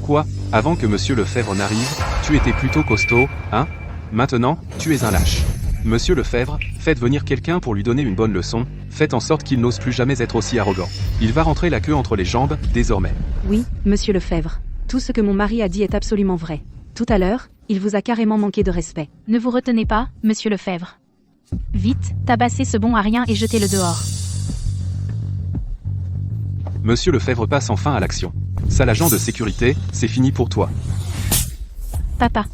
Quoi? Avant que Monsieur Lefebvre n'arrive, tu étais plutôt costaud, hein? Maintenant, tu es un lâche. Monsieur Lefebvre, faites venir quelqu'un pour lui donner une bonne leçon, faites en sorte qu'il n'ose plus jamais être aussi arrogant. Il va rentrer la queue entre les jambes, désormais. Oui, Monsieur Lefebvre. Tout ce que mon mari a dit est absolument vrai. Tout à l'heure, il vous a carrément manqué de respect. Ne vous retenez pas, monsieur Lefebvre. Vite, tabassez ce bon à rien et jetez-le dehors. Monsieur Lefebvre passe enfin à l'action. Sale agent de sécurité, c'est fini pour toi. Papa.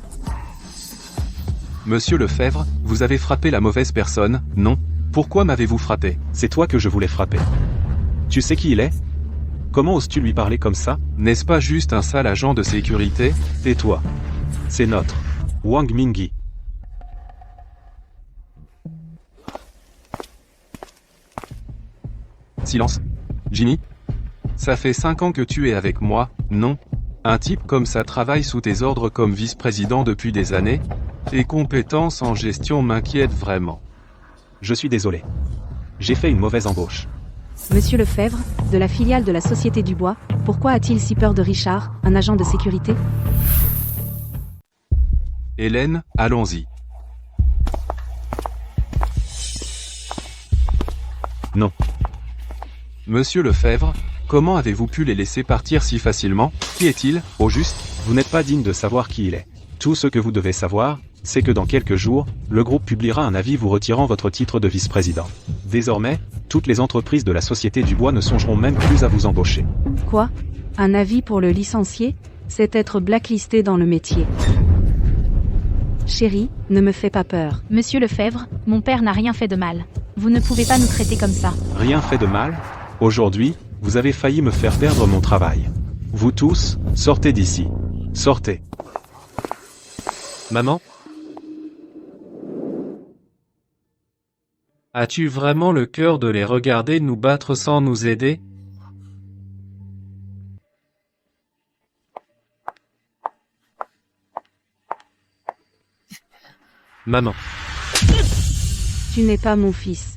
Monsieur Lefebvre, vous avez frappé la mauvaise personne, non? Pourquoi m'avez-vous frappé? C'est toi que je voulais frapper. Tu sais qui il est? Comment oses-tu lui parler comme ça? N'est-ce pas juste un sale agent de sécurité? Tais-toi. C'est notre Wang Mingyi. Silence. Jimmy? Ça fait 5 ans que tu es avec moi, non? Un type comme ça travaille sous tes ordres comme vice-président depuis des années? Tes compétences en gestion m'inquiètent vraiment. Je suis désolé. J'ai fait une mauvaise embauche. Monsieur Lefebvre, de la filiale de la Société Dubois, pourquoi a-t-il si peur de Richard, un agent de sécurité? Hélène, allons-y. Non. Monsieur Lefebvre, comment avez-vous pu les laisser partir si facilement? Qui est-il, au juste? Vous n'êtes pas digne de savoir qui il est. Tout ce que vous devez savoir, c'est que dans quelques jours, le groupe publiera un avis vous retirant votre titre de vice-président. Désormais, toutes les entreprises de la Société Dubois ne songeront même plus à vous embaucher. Quoi? Un avis pour le licencier? C'est être blacklisté dans le métier. Chérie, ne me fais pas peur. Monsieur Lefebvre, mon père n'a rien fait de mal. Vous ne pouvez pas nous traiter comme ça. Rien fait de mal? Aujourd'hui, vous avez failli me faire perdre mon travail. Vous tous, sortez d'ici. Sortez. Maman? As-tu vraiment le cœur de les regarder nous battre sans nous aider? Maman. Tu n'es pas mon fils.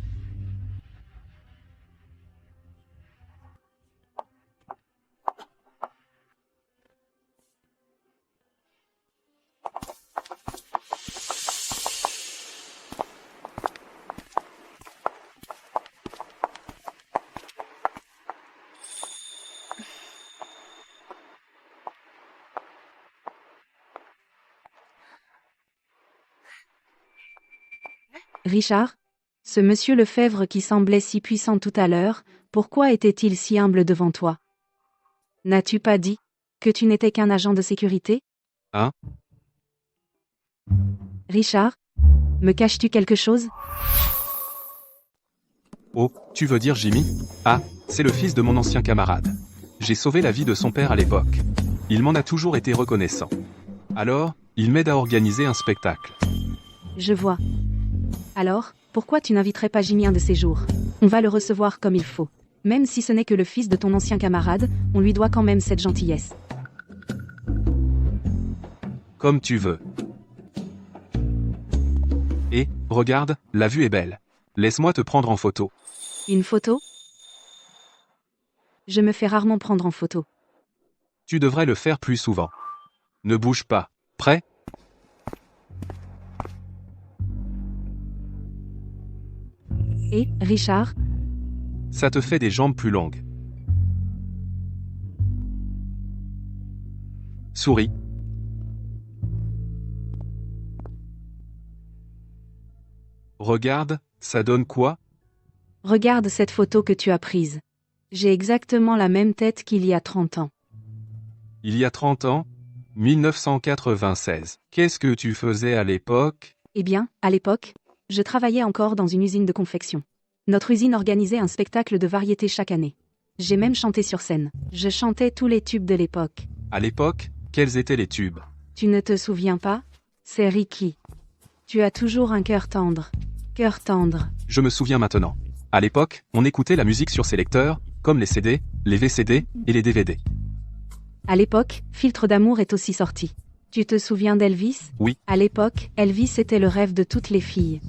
Richard? Ce monsieur Lefebvre qui semblait si puissant tout à l'heure, pourquoi était-il si humble devant toi? N'as-tu pas dit que tu n'étais qu'un agent de sécurité? Hein? Richard? Me caches-tu quelque chose? Oh, tu veux dire Jimmy? Ah, c'est le fils de mon ancien camarade. J'ai sauvé la vie de son père à l'époque. Il m'en a toujours été reconnaissant. Alors, il m'aide à organiser un spectacle. Je vois. Alors, pourquoi tu n'inviterais pas Jimmy un de ces jours? On va le recevoir comme il faut. Même si ce n'est que le fils de ton ancien camarade, on lui doit quand même cette gentillesse. Comme tu veux. Et, regarde, la vue est belle. Laisse-moi te prendre en photo. Une photo? Je me fais rarement prendre en photo. Tu devrais le faire plus souvent. Ne bouge pas. Prêt? Et, Richard? Ça te fait des jambes plus longues. Souris. Regarde, ça donne quoi? Regarde cette photo que tu as prise. J'ai exactement la même tête qu'il y a 30 ans. Il y a 30 ans? 1996. Qu'est-ce que tu faisais à l'époque? Eh bien, à l'époque, je travaillais encore dans une usine de confection. Notre usine organisait un spectacle de variété chaque année. J'ai même chanté sur scène. Je chantais tous les tubes de l'époque. À l'époque, quels étaient les tubes? Tu ne te souviens pas? C'est Ricky. Tu as toujours un cœur tendre. Cœur tendre. Je me souviens maintenant. À l'époque, on écoutait la musique sur ces lecteurs, comme les CD, les VCD et les DVD. À l'époque, Filtre d'amour est aussi sorti. Tu te souviens d'Elvis? Oui. À l'époque, Elvis était le rêve de toutes les filles.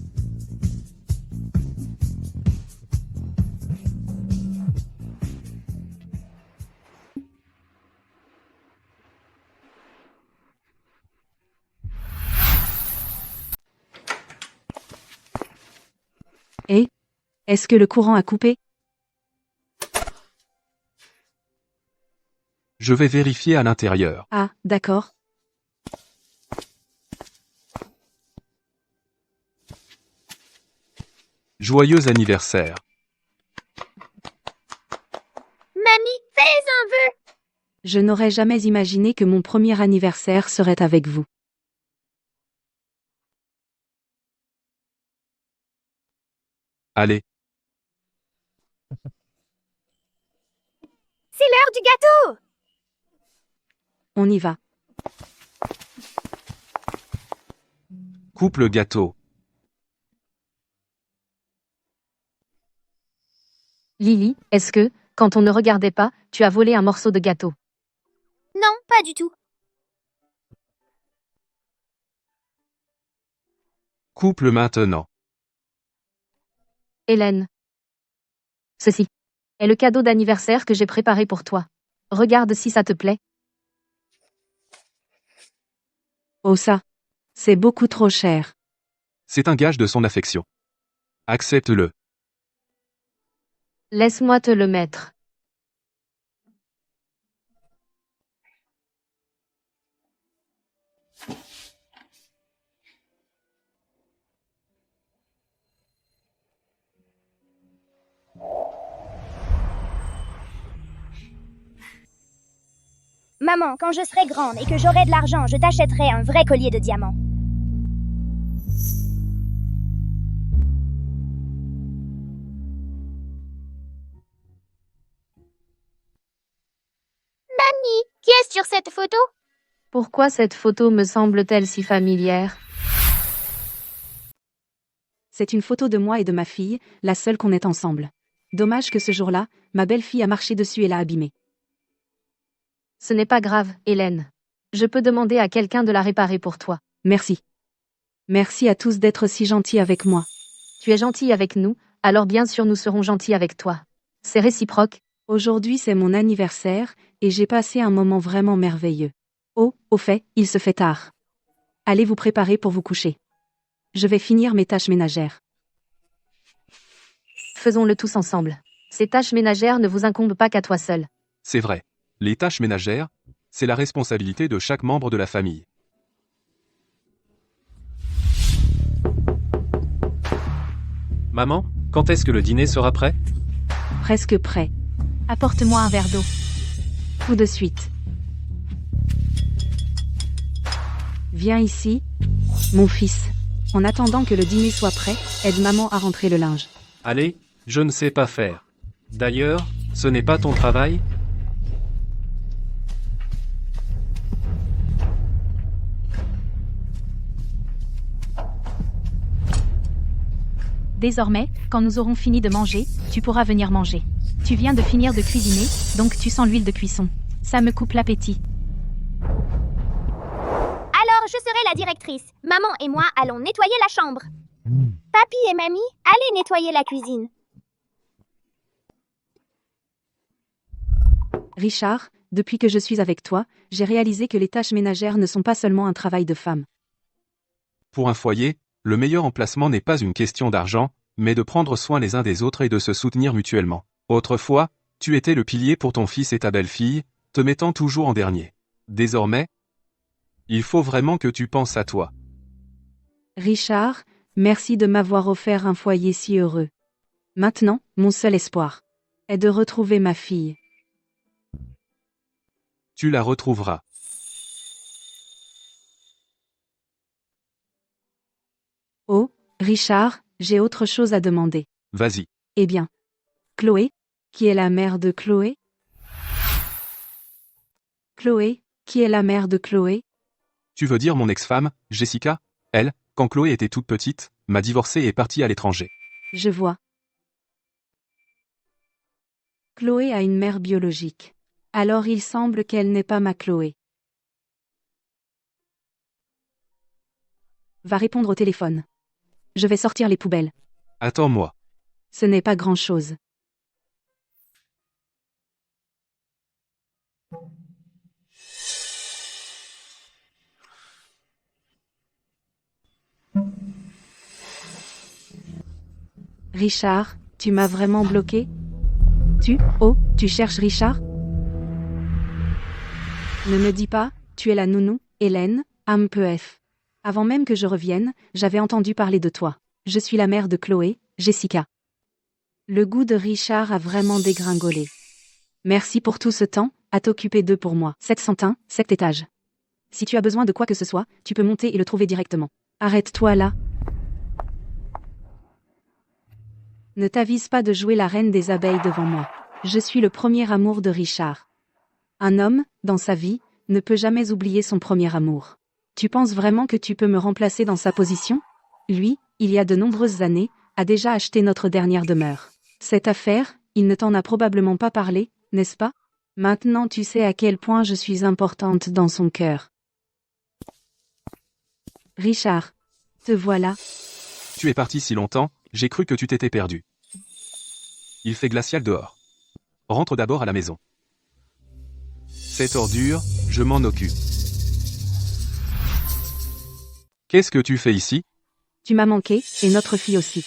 Et est-ce que le courant a coupé? Je vais vérifier à l'intérieur. Ah, d'accord. Joyeux anniversaire. Mamie, fais un vœu. Je n'aurais jamais imaginé que mon premier anniversaire serait avec vous. Allez, C'est l'heure du gâteau. On y va. coupe le gâteau. Lily, est-ce que, quand on ne regardait pas, tu as volé un morceau de gâteau? Non, pas du tout. Coupe-le maintenant. Hélène. Ceci est le cadeau d'anniversaire que j'ai préparé pour toi. Regarde si ça te plaît. Oh ça. C'est beaucoup trop cher. C'est un gage de son affection. Accepte-le. Laisse-moi te le mettre. Maman, quand je serai grande et que j'aurai de l'argent, je t'achèterai un vrai collier de diamants. Mamie, qui est sur cette photo? Pourquoi cette photo me semble-t-elle si familière? C'est une photo de moi et de ma fille, la seule qu'on ait ensemble. Dommage que ce jour-là, ma belle-fille a marché dessus et l'a abîmée. Ce n'est pas grave, Hélène. Je peux demander à quelqu'un de la réparer pour toi. Merci. Merci à tous d'être si gentils avec moi. Tu es gentil avec nous, alors bien sûr nous serons gentils avec toi. C'est réciproque. Aujourd'hui c'est mon anniversaire, et j'ai passé un moment vraiment merveilleux. Oh, au fait, il se fait tard. Allez vous préparer pour vous coucher. Je vais finir mes tâches ménagères. Faisons-le tous ensemble. Ces tâches ménagères ne vous incombent pas qu'à toi seul. C'est vrai. Les tâches ménagères, c'est la responsabilité de chaque membre de la famille. Maman, quand est-ce que le dîner sera prêt? Presque prêt. Apporte-moi un verre d'eau. Tout de suite. Viens ici, mon fils. En attendant que le dîner soit prêt, aide maman à rentrer le linge. Allez, je ne sais pas faire. D'ailleurs, ce n'est pas ton travail? Désormais, quand nous aurons fini de manger, tu pourras venir manger. Tu viens de finir de cuisiner, donc tu sens l'huile de cuisson. Ça me coupe l'appétit. Alors, je serai la directrice. Maman et moi allons nettoyer la chambre. Papy et mamie, allez nettoyer la cuisine. Richard, depuis que je suis avec toi, j'ai réalisé que les tâches ménagères ne sont pas seulement un travail de femme. Pour un foyer, le meilleur emplacement n'est pas une question d'argent, mais de prendre soin les uns des autres et de se soutenir mutuellement. Autrefois, tu étais le pilier pour ton fils et ta belle-fille, te mettant toujours en dernier. Désormais, il faut vraiment que tu penses à toi. Richard, merci de m'avoir offert un foyer si heureux. Maintenant, mon seul espoir est de retrouver ma fille. Tu la retrouveras. Richard, j'ai autre chose à demander. Vas-y. Eh bien. Chloé, qui est la mère de Chloé? Chloé, qui est la mère de Chloé? Tu veux dire mon ex-femme, Jessica? Elle, quand Chloé était toute petite, m'a divorcé et est partie à l'étranger. Je vois. Chloé a une mère biologique. Alors il semble qu'elle n'est pas ma Chloé. Va répondre au téléphone. Je vais sortir les poubelles. Attends-moi. Ce n'est pas grand-chose. Richard, tu m'as vraiment bloqué? Tu cherches Richard? Ne me dis pas, tu es la nounou, Hélène, âme-peu-f. Avant même que je revienne, j'avais entendu parler de toi. Je suis la mère de Chloé, Jessica. Le goût de Richard a vraiment dégringolé. Merci pour tout ce temps, à t'occuper d'eux pour moi. 701, 7 étages. Si tu as besoin de quoi que ce soit, tu peux monter et le trouver directement. Arrête-toi là. Ne t'avise pas de jouer la reine des abeilles devant moi. Je suis le premier amour de Richard. Un homme, dans sa vie, ne peut jamais oublier son premier amour. Tu penses vraiment que tu peux me remplacer dans sa position? Lui, il y a de nombreuses années, a déjà acheté notre dernière demeure. Cette affaire, il ne t'en a probablement pas parlé, n'est-ce pas? Maintenant tu sais à quel point je suis importante dans son cœur. Richard, te voilà. Tu es parti si longtemps, j'ai cru que tu t'étais perdu. Il fait glacial dehors. Rentre d'abord à la maison. Cette ordure, je m'en occupe. Qu'est-ce que tu fais ici? Tu m'as manqué, et notre fille aussi.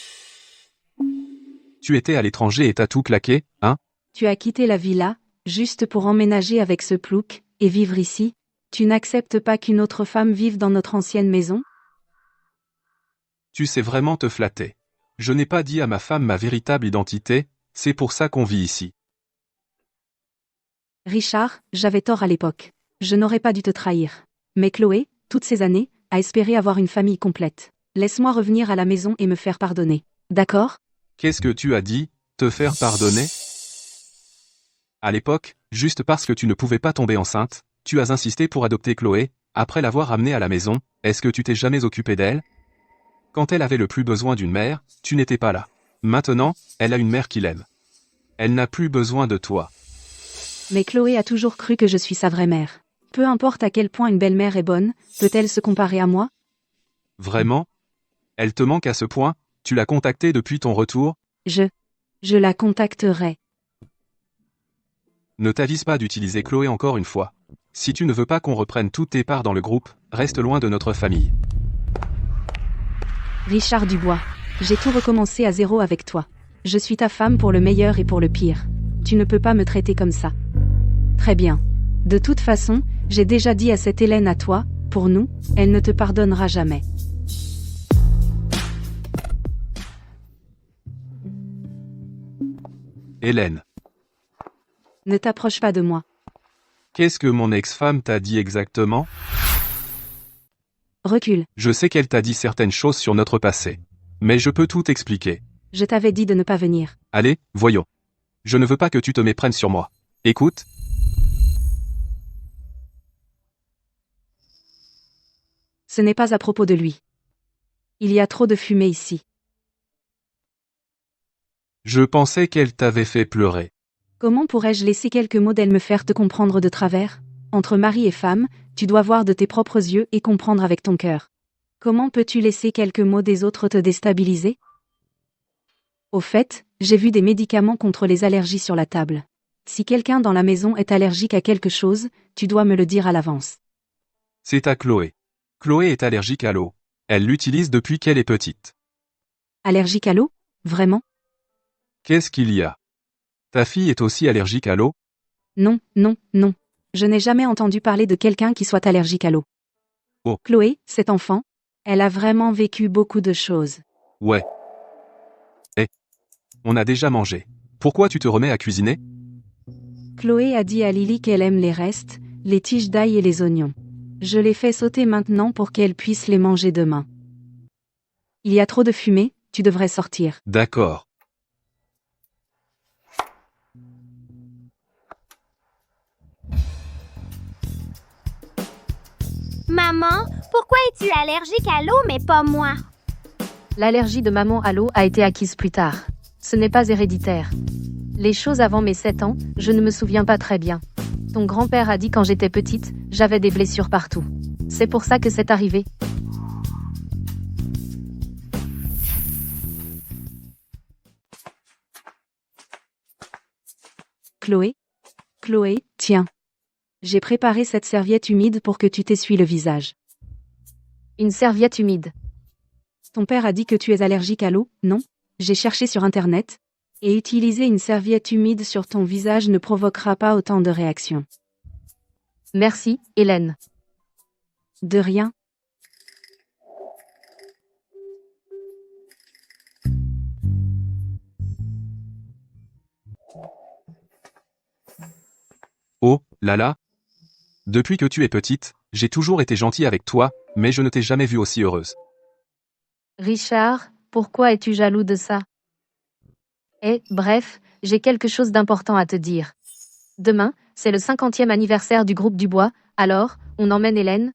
Tu étais à l'étranger et t'as tout claqué, hein? Tu as quitté la villa, juste pour emménager avec ce plouc, et vivre ici? Tu n'acceptes pas qu'une autre femme vive dans notre ancienne maison? Tu sais vraiment te flatter. Je n'ai pas dit à ma femme ma véritable identité, c'est pour ça qu'on vit ici. Richard, j'avais tort à l'époque. Je n'aurais pas dû te trahir. Mais Chloé, toutes ces années, a espéré avoir une famille complète. Laisse-moi revenir à la maison et me faire pardonner. D'accord? Qu'est-ce que tu as dit, te faire pardonner? À l'époque, juste parce que tu ne pouvais pas tomber enceinte, tu as insisté pour adopter Chloé, après l'avoir amenée à la maison, est-ce que tu t'es jamais occupé d'elle? Quand elle avait le plus besoin d'une mère, tu n'étais pas là. Maintenant, elle a une mère qui l'aime. Elle n'a plus besoin de toi. Mais Chloé a toujours cru que je suis sa vraie mère. Peu importe à quel point une belle-mère est bonne, peut-elle se comparer à moi? Vraiment? Elle te manque à ce point? Tu l'as contactée depuis ton retour? Je la contacterai. Ne t'avise pas d'utiliser Chloé encore une fois. Si tu ne veux pas qu'on reprenne toutes tes parts dans le groupe, reste loin de notre famille. Richard Dubois, j'ai tout recommencé à zéro avec toi. Je suis ta femme pour le meilleur et pour le pire. Tu ne peux pas me traiter comme ça. Très bien. De toute façon, j'ai déjà dit à cette Hélène à toi, pour nous, elle ne te pardonnera jamais. Hélène. Ne t'approche pas de moi. Qu'est-ce que mon ex-femme t'a dit exactement? Recule. Je sais qu'elle t'a dit certaines choses sur notre passé. Mais je peux tout expliquer. Je t'avais dit de ne pas venir. Allez, voyons. Je ne veux pas que tu te méprennes sur moi. Écoute. Ce n'est pas à propos de lui. Il y a trop de fumée ici. Je pensais qu'elle t'avait fait pleurer. Comment pourrais-je laisser quelques mots d'elle me faire te comprendre de travers? Entre mari et femme, tu dois voir de tes propres yeux et comprendre avec ton cœur. Comment peux-tu laisser quelques mots des autres te déstabiliser? Au fait, j'ai vu des médicaments contre les allergies sur la table. Si quelqu'un dans la maison est allergique à quelque chose, tu dois me le dire à l'avance. C'est à Chloé. Chloé est allergique à l'eau. Elle l'utilise depuis qu'elle est petite. Allergique à l'eau? Vraiment? Qu'est-ce qu'il y a? Ta fille est aussi allergique à l'eau? Non, non, non. Je n'ai jamais entendu parler de quelqu'un qui soit allergique à l'eau. Oh. Chloé, cet enfant, elle a vraiment vécu beaucoup de choses. Ouais. On a déjà mangé. Pourquoi tu te remets à cuisiner? Chloé a dit à Lily qu'elle aime les restes, les tiges d'ail et les oignons. Je les fais sauter maintenant pour qu'elle puisse les manger demain. Il y a trop de fumée, tu devrais sortir. D'accord. Maman, pourquoi es-tu allergique à l'eau mais pas moi? L'allergie de maman à l'eau a été acquise plus tard. Ce n'est pas héréditaire. Les choses avant mes 7 ans, je ne me souviens pas très bien. Ton grand-père a dit quand j'étais petite, j'avais des blessures partout. C'est pour ça que c'est arrivé. Chloé, tiens. J'ai préparé cette serviette humide pour que tu t'essuies le visage. Une serviette humide. Ton père a dit que tu es allergique à l'eau, non? J'ai cherché sur Internet. Et utiliser une serviette humide sur ton visage ne provoquera pas autant de réactions. Merci, Hélène. De rien. Oh, Lala. Depuis que tu es petite, j'ai toujours été gentil avec toi, mais je ne t'ai jamais vue aussi heureuse. Richard, pourquoi es-tu jaloux de ça? Bref, j'ai quelque chose d'important à te dire. Demain, c'est le 50e anniversaire du groupe Dubois, alors, on emmène Hélène?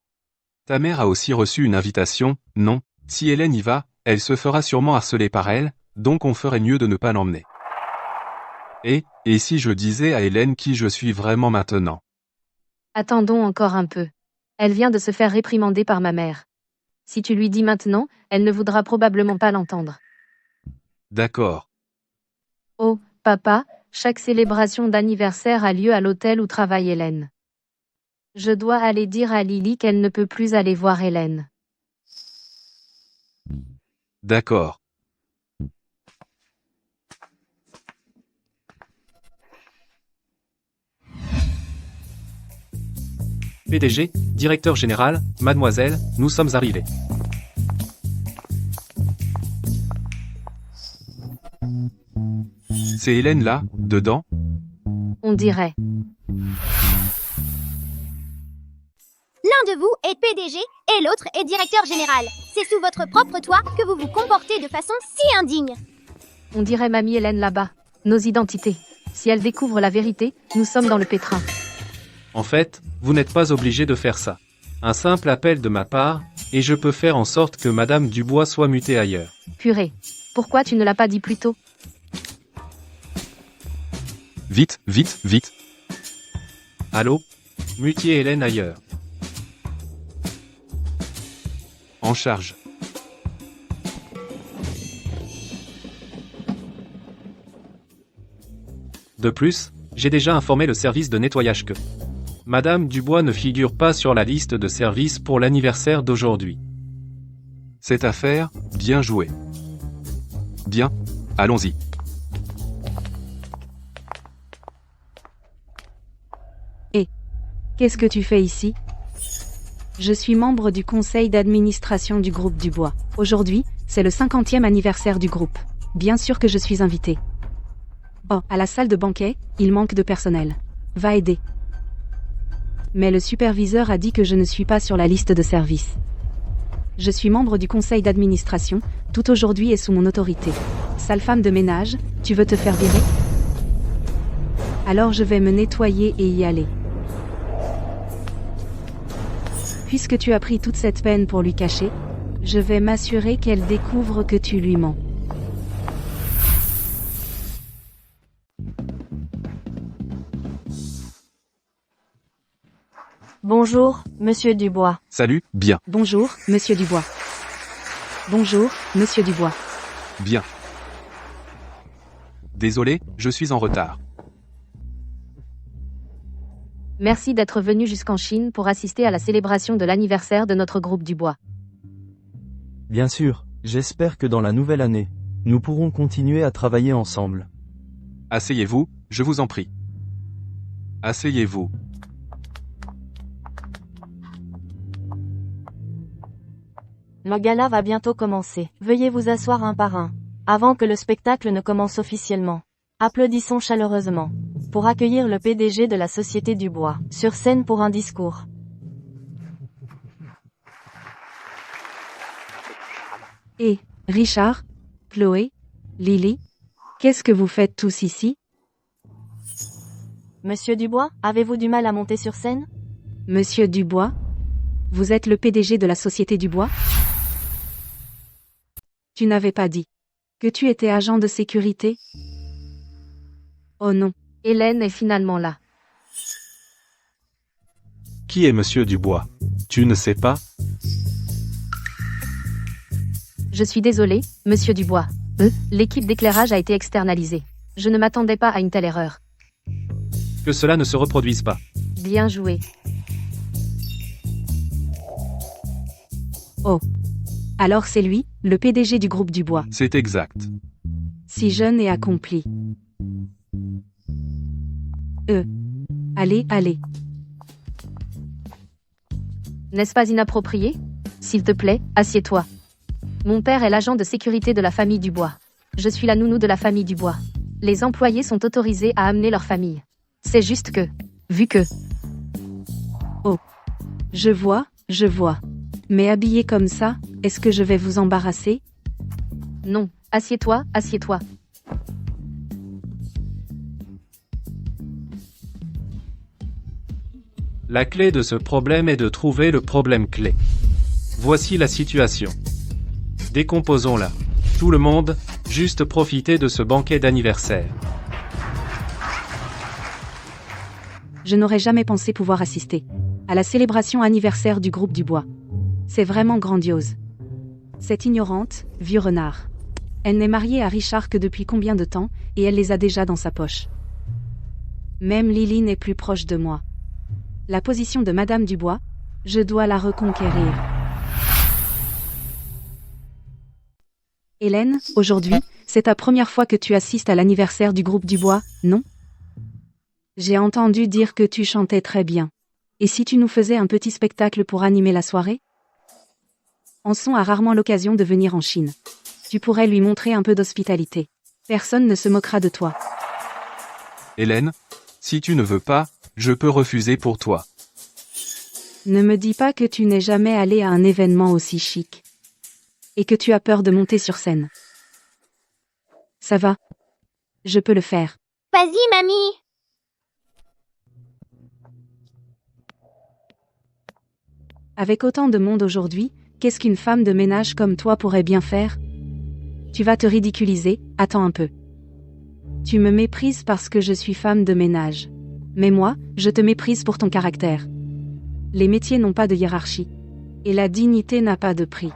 Ta mère a aussi reçu une invitation, non? Si Hélène y va, elle se fera sûrement harceler par elle, donc on ferait mieux de ne pas l'emmener. Et si je disais à Hélène qui je suis vraiment maintenant? Attendons encore un peu. Elle vient de se faire réprimander par ma mère. Si tu lui dis maintenant, elle ne voudra probablement pas l'entendre. D'accord. Oh, papa, chaque célébration d'anniversaire a lieu à l'hôtel où travaille Hélène. Je dois aller dire à Lily qu'elle ne peut plus aller voir Hélène. D'accord. PDG, directeur général, mademoiselle, nous sommes arrivés. C'est Hélène là, dedans? On dirait. L'un de vous est PDG et l'autre est directeur général. C'est sous votre propre toit que vous vous comportez de façon si indigne. On dirait mamie Hélène là-bas. Nos identités. Si elle découvre la vérité, nous sommes dans le pétrin. En fait, vous n'êtes pas obligé de faire ça. Un simple appel de ma part, et je peux faire en sorte que Madame Dubois soit mutée ailleurs. Purée. Pourquoi tu ne l'as pas dit plus tôt? Vite, vite, vite. Allô? Mutier Hélène ailleurs. En charge. De plus, j'ai déjà informé le service de nettoyage que Madame Dubois ne figure pas sur la liste de services pour l'anniversaire d'aujourd'hui. Cette affaire, bien joué. Bien, allons-y. Qu'est-ce que tu fais ici? Je suis membre du conseil d'administration du groupe Dubois. Aujourd'hui, c'est le 50e anniversaire du groupe. Bien sûr que je suis invitée. Oh, à la salle de banquet, il manque de personnel. Va aider. Mais le superviseur a dit que je ne suis pas sur la liste de service. Je suis membre du conseil d'administration, tout aujourd'hui est sous mon autorité. Sale femme de ménage, tu veux te faire virer? Alors je vais me nettoyer et y aller. Puisque tu as pris toute cette peine pour lui cacher, je vais m'assurer qu'elle découvre que tu lui mens. Bonjour, monsieur Dubois. Salut, bien, Bonjour, monsieur Dubois. Bonjour, monsieur Dubois. bien. Désolé, je suis en retard. Merci d'être venu jusqu'en Chine pour assister à la célébration de l'anniversaire de notre groupe Dubois. Bien sûr, j'espère que dans la nouvelle année, nous pourrons continuer à travailler ensemble. Asseyez-vous, je vous en prie. Asseyez-vous. Le gala va bientôt commencer. Veuillez vous asseoir un par un, avant que le spectacle ne commence officiellement. Applaudissons chaleureusement pour accueillir le PDG de la Société Dubois, sur scène pour un discours. Richard, Chloé, Lily, qu'est-ce que vous faites tous ici? Monsieur Dubois, avez-vous du mal à monter sur scène? Monsieur Dubois? Vous êtes le PDG de la société Dubois? Tu n'avais pas dit que tu étais agent de sécurité? Oh non. Hélène est finalement là. Qui est Monsieur Dubois? Tu ne sais pas? Je suis désolée, monsieur Dubois. L'équipe d'éclairage a été externalisée. Je ne m'attendais pas à une telle erreur. Que cela ne se reproduise pas. Bien joué. Oh. Alors c'est lui, le PDG du groupe Dubois. C'est exact. Si jeune et accompli. Allez, allez. N'est-ce pas inapproprié? S'il te plaît, assieds-toi. Mon père est l'agent de sécurité de la famille Dubois. Je suis la nounou de la famille Dubois. Les employés sont autorisés à amener leur famille. C'est juste que, vu que... Oh. Je vois. Mais habillé comme ça, est-ce que je vais vous embarrasser? Non, assieds-toi, assieds-toi. La clé de ce problème est de trouver le problème clé. Voici la situation. Décomposons-la. Tout le monde, juste profiter de ce banquet d'anniversaire. Je n'aurais jamais pensé pouvoir assister à la célébration anniversaire du groupe Dubois. C'est vraiment grandiose. Cette ignorante, vieux renard. Elle n'est mariée à Richard que depuis combien de temps, et elle les a déjà dans sa poche. Même Lily n'est plus proche de moi. La position de Madame Dubois, je dois la reconquérir. Hélène, aujourd'hui, c'est ta première fois que tu assistes à l'anniversaire du groupe Dubois, non? J'ai entendu dire que tu chantais très bien. Et si tu nous faisais un petit spectacle pour animer la soirée? Anson a rarement l'occasion de venir en Chine. Tu pourrais lui montrer un peu d'hospitalité. Personne ne se moquera de toi. Hélène, si tu ne veux pas, je peux refuser pour toi. Ne me dis pas que tu n'es jamais allé à un événement aussi chic. Et que tu as peur de monter sur scène. Ça va. Je peux le faire. Vas-y, mamie. Avec autant de monde aujourd'hui, qu'est-ce qu'une femme de ménage comme toi pourrait bien faire? Tu vas te ridiculiser, attends un peu. Tu me méprises parce que je suis femme de ménage. Mais moi, je te méprise pour ton caractère. Les métiers n'ont pas de hiérarchie. Et la dignité n'a pas de prix.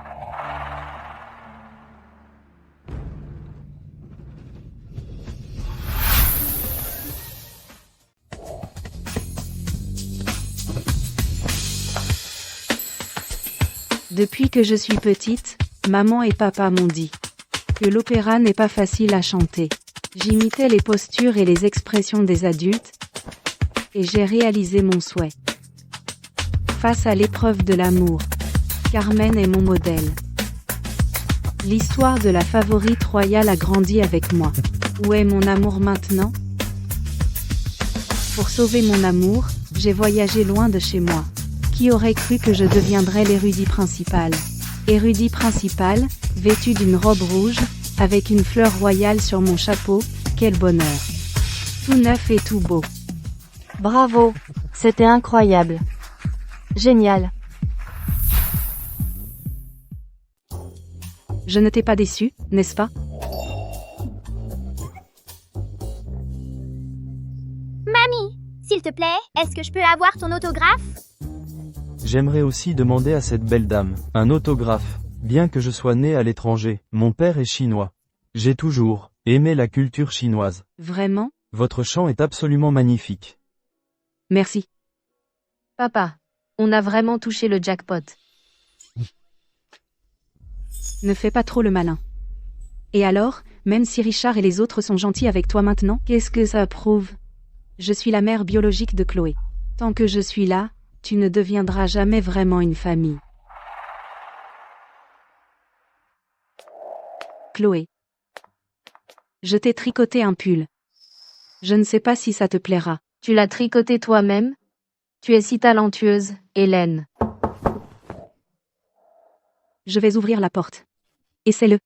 Depuis que je suis petite, maman et papa m'ont dit que l'opéra n'est pas facile à chanter. J'imitais les postures et les expressions des adultes, et j'ai réalisé mon souhait. Face à l'épreuve de l'amour, Carmen est mon modèle. L'histoire de la favorite royale a grandi avec moi. Où est mon amour maintenant? Pour sauver mon amour, j'ai voyagé loin de chez moi. Qui aurait cru que je deviendrais l'érudit principal? Érudit principal, vêtu d'une robe rouge, avec une fleur royale sur mon chapeau, quel bonheur. Tout neuf et tout beau. Bravo. C'était incroyable. Génial. Je ne t'ai pas déçu, n'est-ce pas? Mamie, s'il te plaît, est-ce que je peux avoir ton autographe? J'aimerais aussi demander à cette belle dame un autographe. Bien que je sois né à l'étranger, mon père est chinois. J'ai toujours aimé la culture chinoise. Vraiment? Votre chant est absolument magnifique. Merci. Papa, on a vraiment touché le jackpot. Ne fais pas trop le malin. Et alors, même si Richard et les autres sont gentils avec toi maintenant, qu'est-ce que ça prouve? Je suis la mère biologique de Chloé. Tant que je suis là, tu ne deviendras jamais vraiment une famille. Chloé. Je t'ai tricoté un pull. Je ne sais pas si ça te plaira. Tu l'as tricoté toi-même? Tu es si talentueuse, Hélène. Je vais ouvrir la porte. Essaie-le.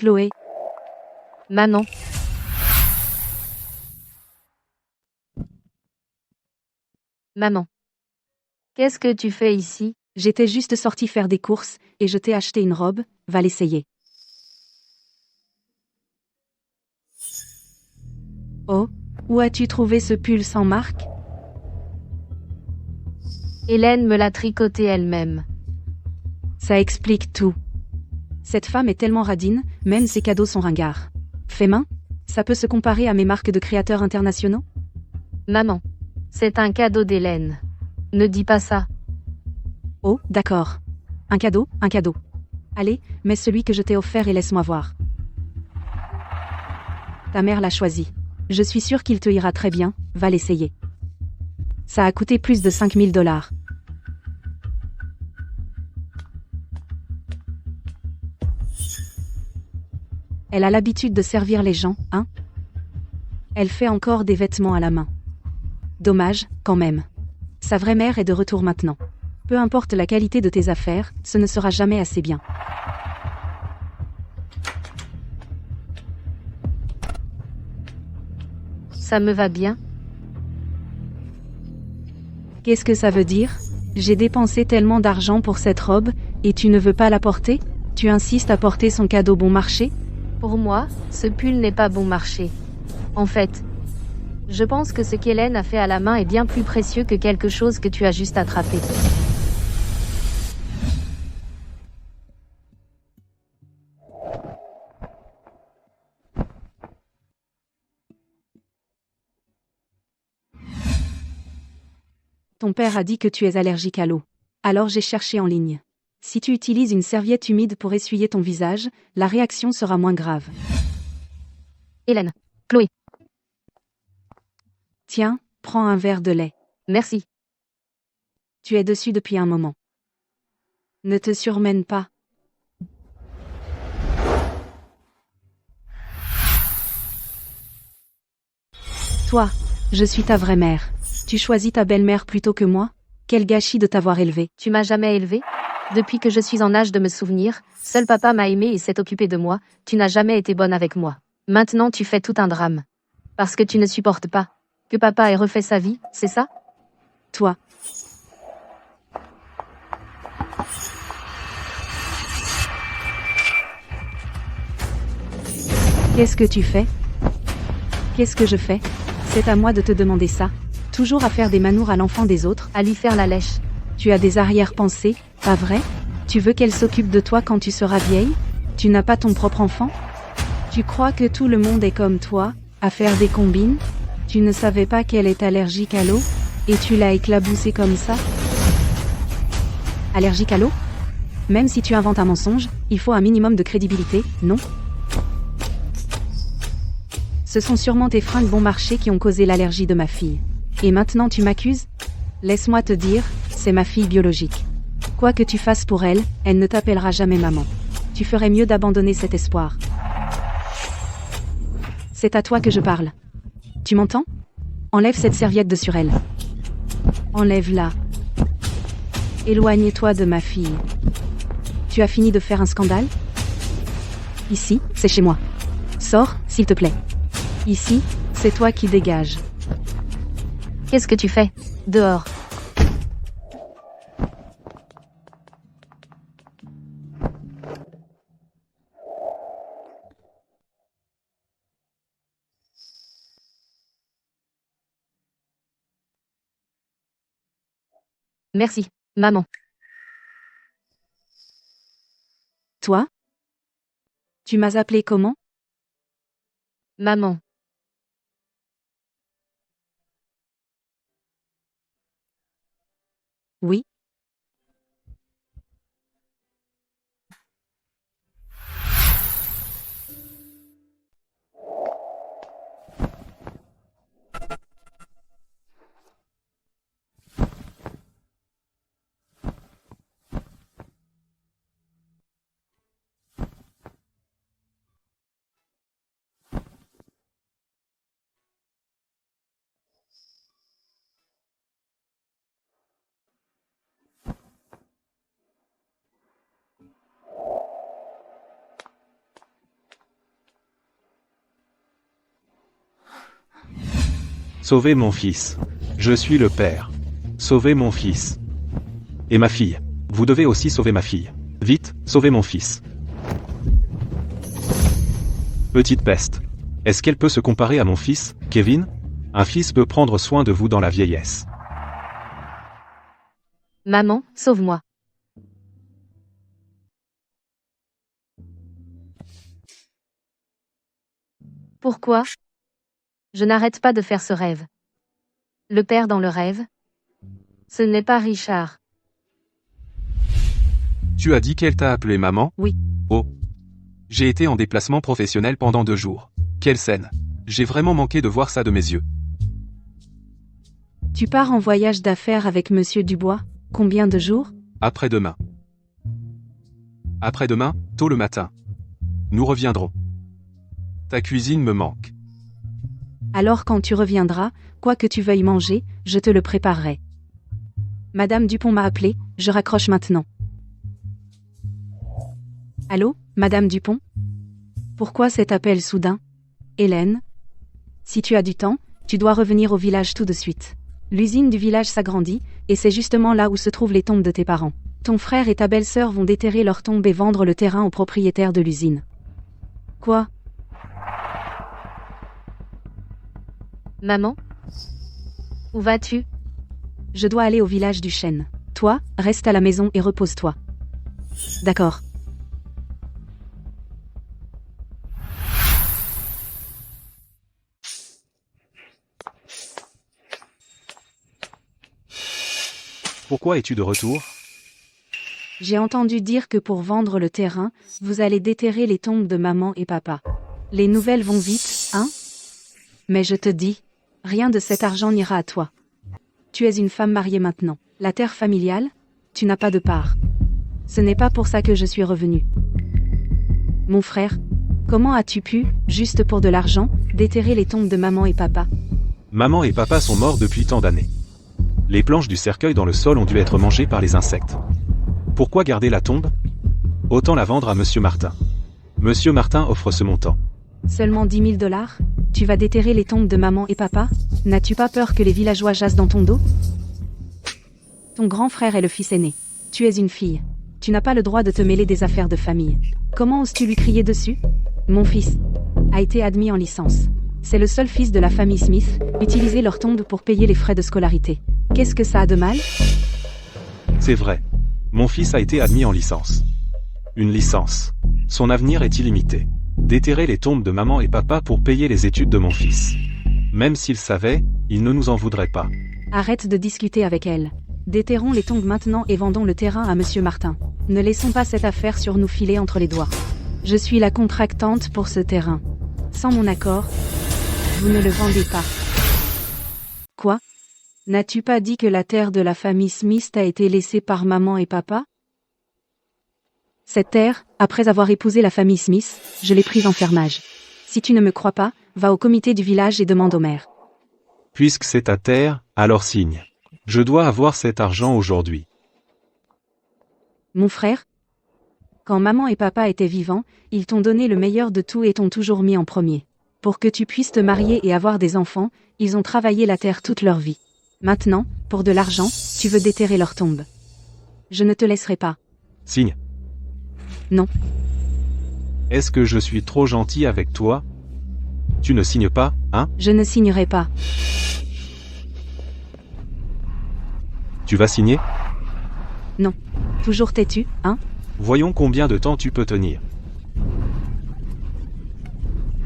Chloé, Maman. Maman. Qu'est-ce que tu fais ici? j'étais juste sortie faire des courses, et je t'ai acheté une robe, va l'essayer. Oh, où as-tu trouvé ce pull sans marque? Hélène me l'a tricoté elle-même. Ça explique tout. Cette femme est tellement radine, même ses cadeaux sont ringards. Fait main? Ça peut se comparer à mes marques de créateurs internationaux? Maman. C'est un cadeau d'Hélène. Ne dis pas ça. Oh, d'accord. Un cadeau, un cadeau. Allez, mets celui que je t'ai offert et laisse-moi voir. Ta mère l'a choisi. Je suis sûre qu'il te ira très bien, va l'essayer. Ça a coûté plus de 5000 $. Elle a l'habitude de servir les gens, hein? Elle fait encore des vêtements à la main. Dommage, quand même. Sa vraie mère est de retour maintenant. Peu importe la qualité de tes affaires, ce ne sera jamais assez bien. Ça me va bien. Qu'est-ce que ça veut dire? J'ai dépensé tellement d'argent pour cette robe, et tu ne veux pas la porter? Tu insistes à porter son cadeau bon marché? Pour moi, ce pull n'est pas bon marché. En fait, je pense que ce qu'Hélène a fait à la main est bien plus précieux que quelque chose que tu as juste attrapé. Ton père a dit que tu es allergique à l'eau. Alors j'ai cherché en ligne. Si tu utilises une serviette humide pour essuyer ton visage, la réaction sera moins grave. Hélène. Chloé. Tiens, prends un verre de lait. Merci. Tu es dessus depuis un moment. Ne te surmène pas. Toi, je suis ta vraie mère. Tu choisis ta belle-mère plutôt que moi? Quel gâchis de t'avoir élevée. Tu m'as jamais élevée? Depuis que je suis en âge de me souvenir, seul papa m'a aimée et s'est occupé de moi, tu n'as jamais été bonne avec moi. Maintenant tu fais tout un drame. Parce que tu ne supportes pas que papa ait refait sa vie, c'est ça? Toi. Qu'est-ce que tu fais? Qu'est-ce que je fais? C'est à moi de te demander ça. Toujours à faire des manours à l'enfant des autres, À lui faire la lèche. tu as des arrière-pensées, pas vrai? Tu veux qu'elle s'occupe de toi quand tu seras vieille? Tu n'as pas ton propre enfant? Tu crois que tout le monde est comme toi, à faire des combines? Tu ne savais pas qu'elle est allergique à l'eau? Et tu l'as éclaboussée comme ça? Allergique à l'eau? Même si tu inventes un mensonge, il faut un minimum de crédibilité, non? Ce sont sûrement tes fringues bon marché qui ont causé l'allergie de ma fille. Et maintenant tu m'accuses? Laisse-moi te dire, c'est ma fille biologique. Quoi que tu fasses pour elle, elle ne t'appellera jamais maman. Tu ferais mieux d'abandonner cet espoir. C'est à toi que je parle. Tu m'entends? Enlève cette serviette de sur elle. Enlève-la. Éloigne-toi de ma fille. Tu as fini de faire un scandale? Ici, c'est chez moi. Sors, s'il te plaît. Ici, c'est toi qui dégages. Qu'est-ce que tu fais? Dehors. Merci, maman. Toi? Tu m'as appelé comment? Maman. Oui? Sauvez mon fils. Je suis le père. Sauvez mon fils. Et ma fille. Vous devez aussi sauver ma fille. Vite, sauvez mon fils. Petite peste. Est-ce qu'elle peut se comparer à mon fils, Kevin? Un fils peut prendre soin de vous dans la vieillesse. Maman, sauve-moi. Pourquoi? Je n'arrête pas de faire ce rêve. Le père dans le rêve? Ce n'est pas Richard. Tu as dit qu'elle t'a appelé maman? Oui. Oh. J'ai été en déplacement professionnel pendant 2 jours. Quelle scène. J'ai vraiment manqué de voir ça de mes yeux. Tu pars en voyage d'affaires avec Monsieur Dubois? Combien de jours? Après-demain. Après-demain, tôt le matin. Nous reviendrons. Ta cuisine me manque. Alors quand tu reviendras, quoi que tu veuilles manger, je te le préparerai. Madame Dupont m'a appelé, je raccroche maintenant. Allô, Madame Dupont? Pourquoi cet appel soudain? Hélène? Si tu as du temps, tu dois revenir au village tout de suite. L'usine du village s'agrandit, et c'est justement là où se trouvent les tombes de tes parents. Ton frère et ta belle-sœur vont déterrer leurs tombes et vendre le terrain aux propriétaires de l'usine. Quoi? Maman? Où vas-tu? Je dois aller au village du chêne. Toi, reste à la maison et repose-toi. D'accord. Pourquoi es-tu de retour? J'ai entendu dire que pour vendre le terrain, vous allez déterrer les tombes de maman et papa. Les nouvelles vont vite, hein? Mais je te dis, rien de cet argent n'ira à toi. Tu es une femme mariée maintenant. La terre familiale, tu n'as pas de part. Ce n'est pas pour ça que je suis revenue. Mon frère, comment as-tu pu, juste pour de l'argent, déterrer les tombes de maman et papa? Maman et papa sont morts depuis tant d'années. Les planches du cercueil dans le sol ont dû être mangées par les insectes. Pourquoi garder la tombe? Autant la vendre à Monsieur Martin. Monsieur Martin offre ce montant. Seulement 10 000 $? Tu vas déterrer les tombes de maman et papa? N'as-tu pas peur que les villageois jassent dans ton dos? Ton grand frère est le fils aîné. Tu es une fille. Tu n'as pas le droit de te mêler des affaires de famille. Comment oses-tu lui crier dessus? Mon fils a été admis en licence. C'est le seul fils de la famille Smith. Utilisez leur tombe pour payer les frais de scolarité. Qu'est-ce que ça a de mal? C'est vrai. Mon fils a été admis en licence. Une licence. Son avenir est illimité. Déterrer les tombes de maman et papa pour payer les études de mon fils. Même s'il savait, il ne nous en voudrait pas. Arrête de discuter avec elle. Déterrons les tombes maintenant et vendons le terrain à Monsieur Martin. Ne laissons pas cette affaire sur nous filer entre les doigts. Je suis la contractante pour ce terrain. Sans mon accord, vous ne le vendez pas. Quoi? N'as-tu pas dit que la terre de la famille Smith a été laissée par maman et papa? Cette terre, après avoir épousé la famille Smith, je l'ai prise en fermage. Si tu ne me crois pas, va au comité du village et demande au maire. Puisque c'est ta terre, alors signe. Je dois avoir cet argent aujourd'hui. Mon frère? Quand maman et papa étaient vivants, ils t'ont donné le meilleur de tout et t'ont toujours mis en premier. Pour que tu puisses te marier et avoir des enfants, ils ont travaillé la terre toute leur vie. Maintenant, pour de l'argent, tu veux déterrer leur tombe. Je ne te laisserai pas. Signe. Non. Est-ce que je suis trop gentil avec toi? Tu ne signes pas, hein? Je ne signerai pas. Tu vas signer? Non. Toujours têtu, hein? Voyons combien de temps tu peux tenir.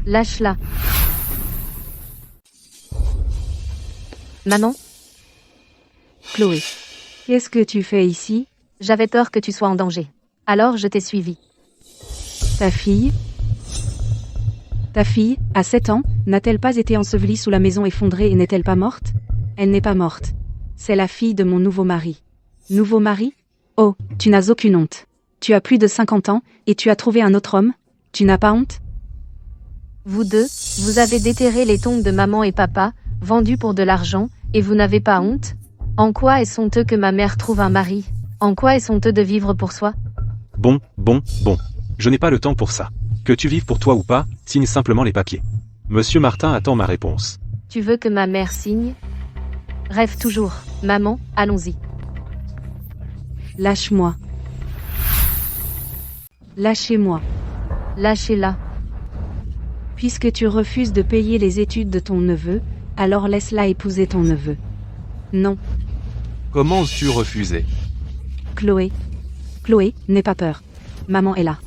Lâche-la. Maman? Chloé. Qu'est-ce que tu fais ici? J'avais peur que tu sois en danger. Alors je t'ai suivi. Ta fille? Ta fille, à 7 ans, n'a-t-elle pas été ensevelie sous la maison effondrée et n'est-elle pas morte? Elle n'est pas morte. C'est la fille de mon nouveau mari. Nouveau mari? Oh, tu n'as aucune honte. Tu as plus de 50 ans, et tu as trouvé un autre homme? Tu n'as pas honte? Vous deux, vous avez déterré les tombes de maman et papa, vendus pour de l'argent, et vous n'avez pas honte? En quoi est-ce honteux que ma mère trouve un mari? En quoi est-ce honteux de vivre pour soi? Bon. Je n'ai pas le temps pour ça. Que tu vives pour toi ou pas, signe simplement les papiers. Monsieur Martin attend ma réponse. Tu veux que ma mère signe? Rêve toujours. Maman, allons-y. Lâche-moi. Lâchez-moi. Lâchez-la. Puisque tu refuses de payer les études de ton neveu, alors laisse-la épouser ton neveu. Non, Comment oses-tu refuser? Chloé. Chloé, n'aie pas peur. Maman est là.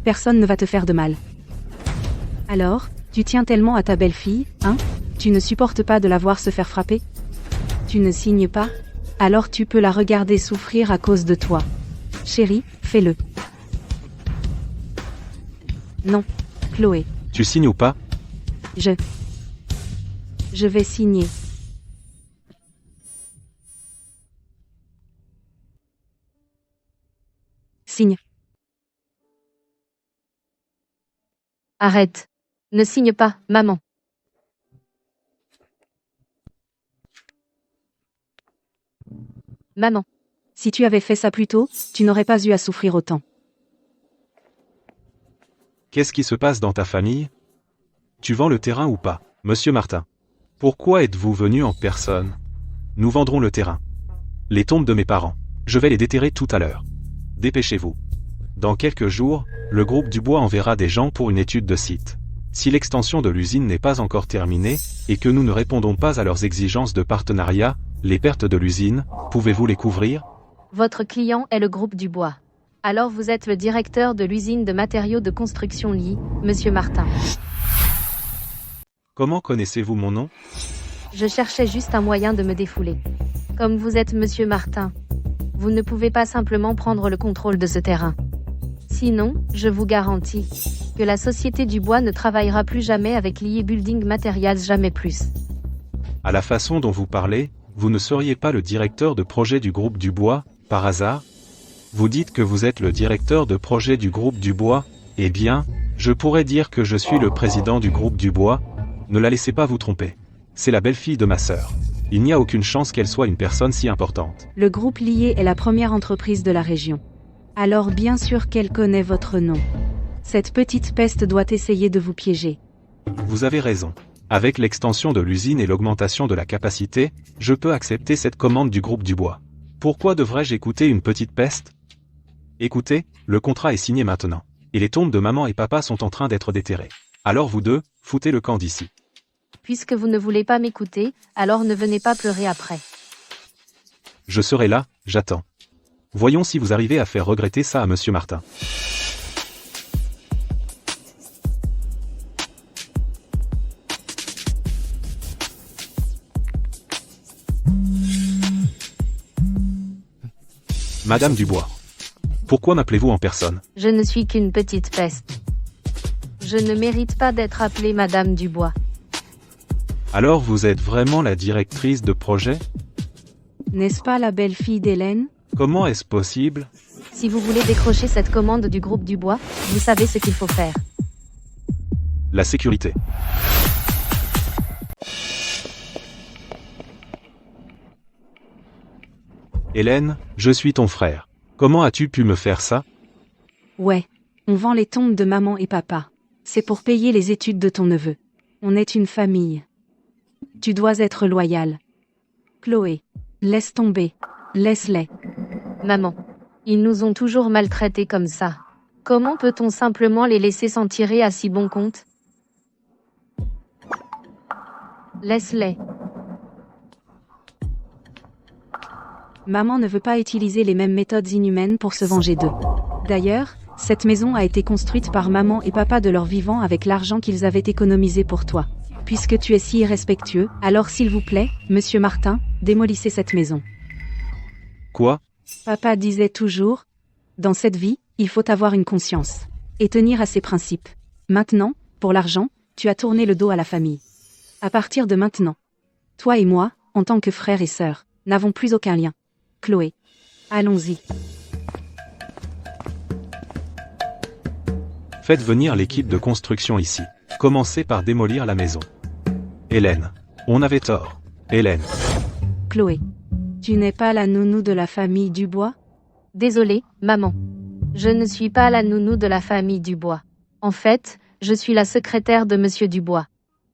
Personne ne va te faire de mal. Alors, tu tiens tellement à ta belle-fille, hein? Tu ne supportes pas de la voir se faire frapper? Tu ne signes pas? Alors tu peux la regarder souffrir à cause de toi. Chérie, fais-le. Non, Chloé. Tu signes ou pas? Je vais signer. Signe. Arrête. Ne signe pas, maman. Maman. Si tu avais fait ça plus tôt, tu n'aurais pas eu à souffrir autant. Qu'est-ce qui se passe dans ta famille? Tu vends le terrain ou pas, monsieur Martin? Pourquoi êtes-vous venu en personne? Nous vendrons le terrain. Les tombes de mes parents. Je vais les déterrer tout à l'heure. Dépêchez-vous. Dans quelques jours, le groupe Dubois enverra des gens pour une étude de site. Si l'extension de l'usine n'est pas encore terminée, et que nous ne répondons pas à leurs exigences de partenariat, les pertes de l'usine, pouvez-vous les couvrir? Votre client est le groupe Dubois. Alors vous êtes le directeur de l'usine de matériaux de construction Lee, monsieur Martin. Comment connaissez-vous mon nom? Je cherchais juste un moyen de me défouler. Comme vous êtes monsieur Martin, vous ne pouvez pas simplement prendre le contrôle de ce terrain. Sinon, je vous garantis que la société Dubois ne travaillera plus jamais avec Lee Building Materials, jamais plus. À la façon dont vous parlez, vous ne seriez pas le directeur de projet du groupe Dubois, par hasard? Vous dites que vous êtes le directeur de projet du groupe Dubois, eh bien, je pourrais dire que je suis le président du groupe Dubois. Ne la laissez pas vous tromper. C'est la belle-fille de ma sœur. Il n'y a aucune chance qu'elle soit une personne si importante. Le groupe Lié est la première entreprise de la région. Alors bien sûr qu'elle connaît votre nom. Cette petite peste doit essayer de vous piéger. Vous avez raison. Avec l'extension de l'usine et l'augmentation de la capacité, je peux accepter cette commande du groupe Dubois. Pourquoi devrais-je écouter une petite peste? Écoutez, le contrat est signé maintenant. Et les tombes de maman et papa sont en train d'être déterrées. Alors vous deux, foutez le camp d'ici. Puisque vous ne voulez pas m'écouter, alors ne venez pas pleurer après. Je serai là, j'attends. Voyons si vous arrivez à faire regretter ça à monsieur Martin. Madame Dubois. Pourquoi m'appelez-vous en personne? Je ne suis qu'une petite peste. Je ne mérite pas d'être appelée Madame Dubois. Alors vous êtes vraiment la directrice de projet? N'est-ce pas la belle-fille d'Hélène? Comment est-ce possible? Si vous voulez décrocher cette commande du groupe Dubois, vous savez ce qu'il faut faire. La sécurité. Hélène, je suis ton frère. Comment as-tu pu me faire ça? Ouais, on vend les tombes de maman et papa. C'est pour payer les études de ton neveu. On est une famille. Tu dois être loyal. Chloé, laisse tomber. Laisse-les. Maman, ils nous ont toujours maltraités comme ça. Comment peut-on simplement les laisser s'en tirer à si bon compte? Laisse-les. Maman ne veut pas utiliser les mêmes méthodes inhumaines pour se venger d'eux. D'ailleurs, cette maison a été construite par maman et papa de leur vivant avec l'argent qu'ils avaient économisé pour toi. Puisque tu es si irrespectueux, alors s'il vous plaît, monsieur Martin, démolissez cette maison. Quoi? Papa disait toujours, dans cette vie, il faut avoir une conscience. Et tenir à ses principes. Maintenant, pour l'argent, tu as tourné le dos à la famille. À partir de maintenant, toi et moi, en tant que frères et sœurs, n'avons plus aucun lien. Chloé. Allons-y. Faites venir l'équipe de construction ici. Commencez par démolir la maison. Hélène. On avait tort. Hélène. Chloé. Tu n'es pas la nounou de la famille Dubois? Désolée, maman. Je ne suis pas la nounou de la famille Dubois. En fait, je suis la secrétaire de monsieur Dubois.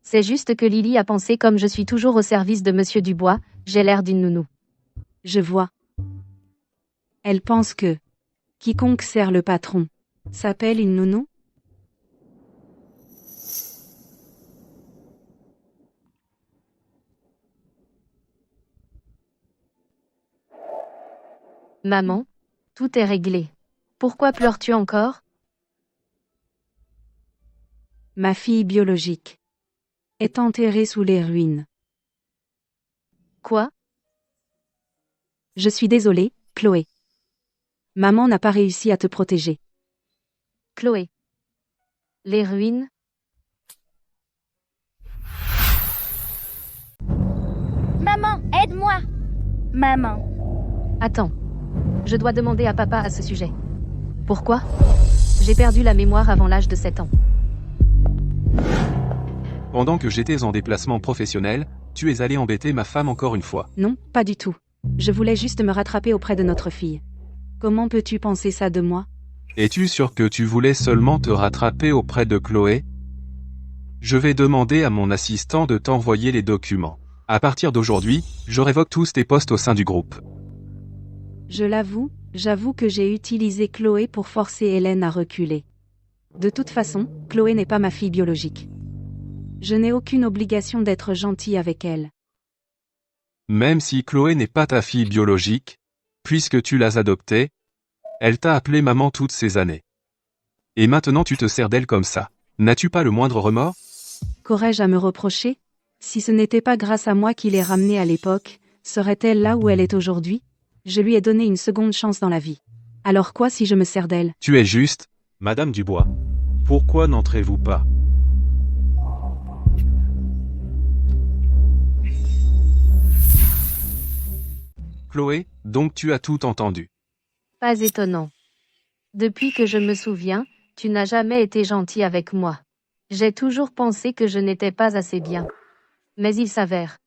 C'est juste que Lily a pensé comme je suis toujours au service de Monsieur Dubois, j'ai l'air d'une nounou. Je vois. Elle pense que quiconque sert le patron s'appelle une nounou? Maman, tout est réglé. Pourquoi pleures-tu encore? Ma fille biologique est enterrée sous les ruines. Quoi? Je suis désolée, Chloé. Maman n'a pas réussi à te protéger. Chloé. Les ruines? Maman, aide-moi. Maman. Attends. Je dois demander à papa à ce sujet. Pourquoi? J'ai perdu la mémoire avant l'âge de 7 ans. Pendant que j'étais en déplacement professionnel, tu es allé embêter ma femme encore une fois. Non, pas du tout. Je voulais juste me rattraper auprès de notre fille. Comment peux-tu penser ça de moi? Es-tu sûr que tu voulais seulement te rattraper auprès de Chloé? Je vais demander à mon assistant de t'envoyer les documents. À partir d'aujourd'hui, je révoque tous tes postes au sein du groupe. J'avoue que j'ai utilisé Chloé pour forcer Hélène à reculer. De toute façon, Chloé n'est pas ma fille biologique. Je n'ai aucune obligation d'être gentille avec elle. Même si Chloé n'est pas ta fille biologique, puisque tu l'as adoptée, elle t'a appelé maman toutes ces années. Et maintenant tu te sers d'elle comme ça. N'as-tu pas le moindre remords? Qu'aurais-je à me reprocher? Si ce n'était pas grâce à moi qui l'ai ramenée à l'époque, serait-elle là où elle est aujourd'hui? Je lui ai donné une seconde chance dans la vie. Alors quoi si je me sers d'elle? Tu es juste. Madame Dubois. Pourquoi n'entrez-vous pas? Chloé, donc tu as tout entendu. Pas étonnant. Depuis que je me souviens, tu n'as jamais été gentil avec moi. J'ai toujours pensé que je n'étais pas assez bien. Mais il s'avère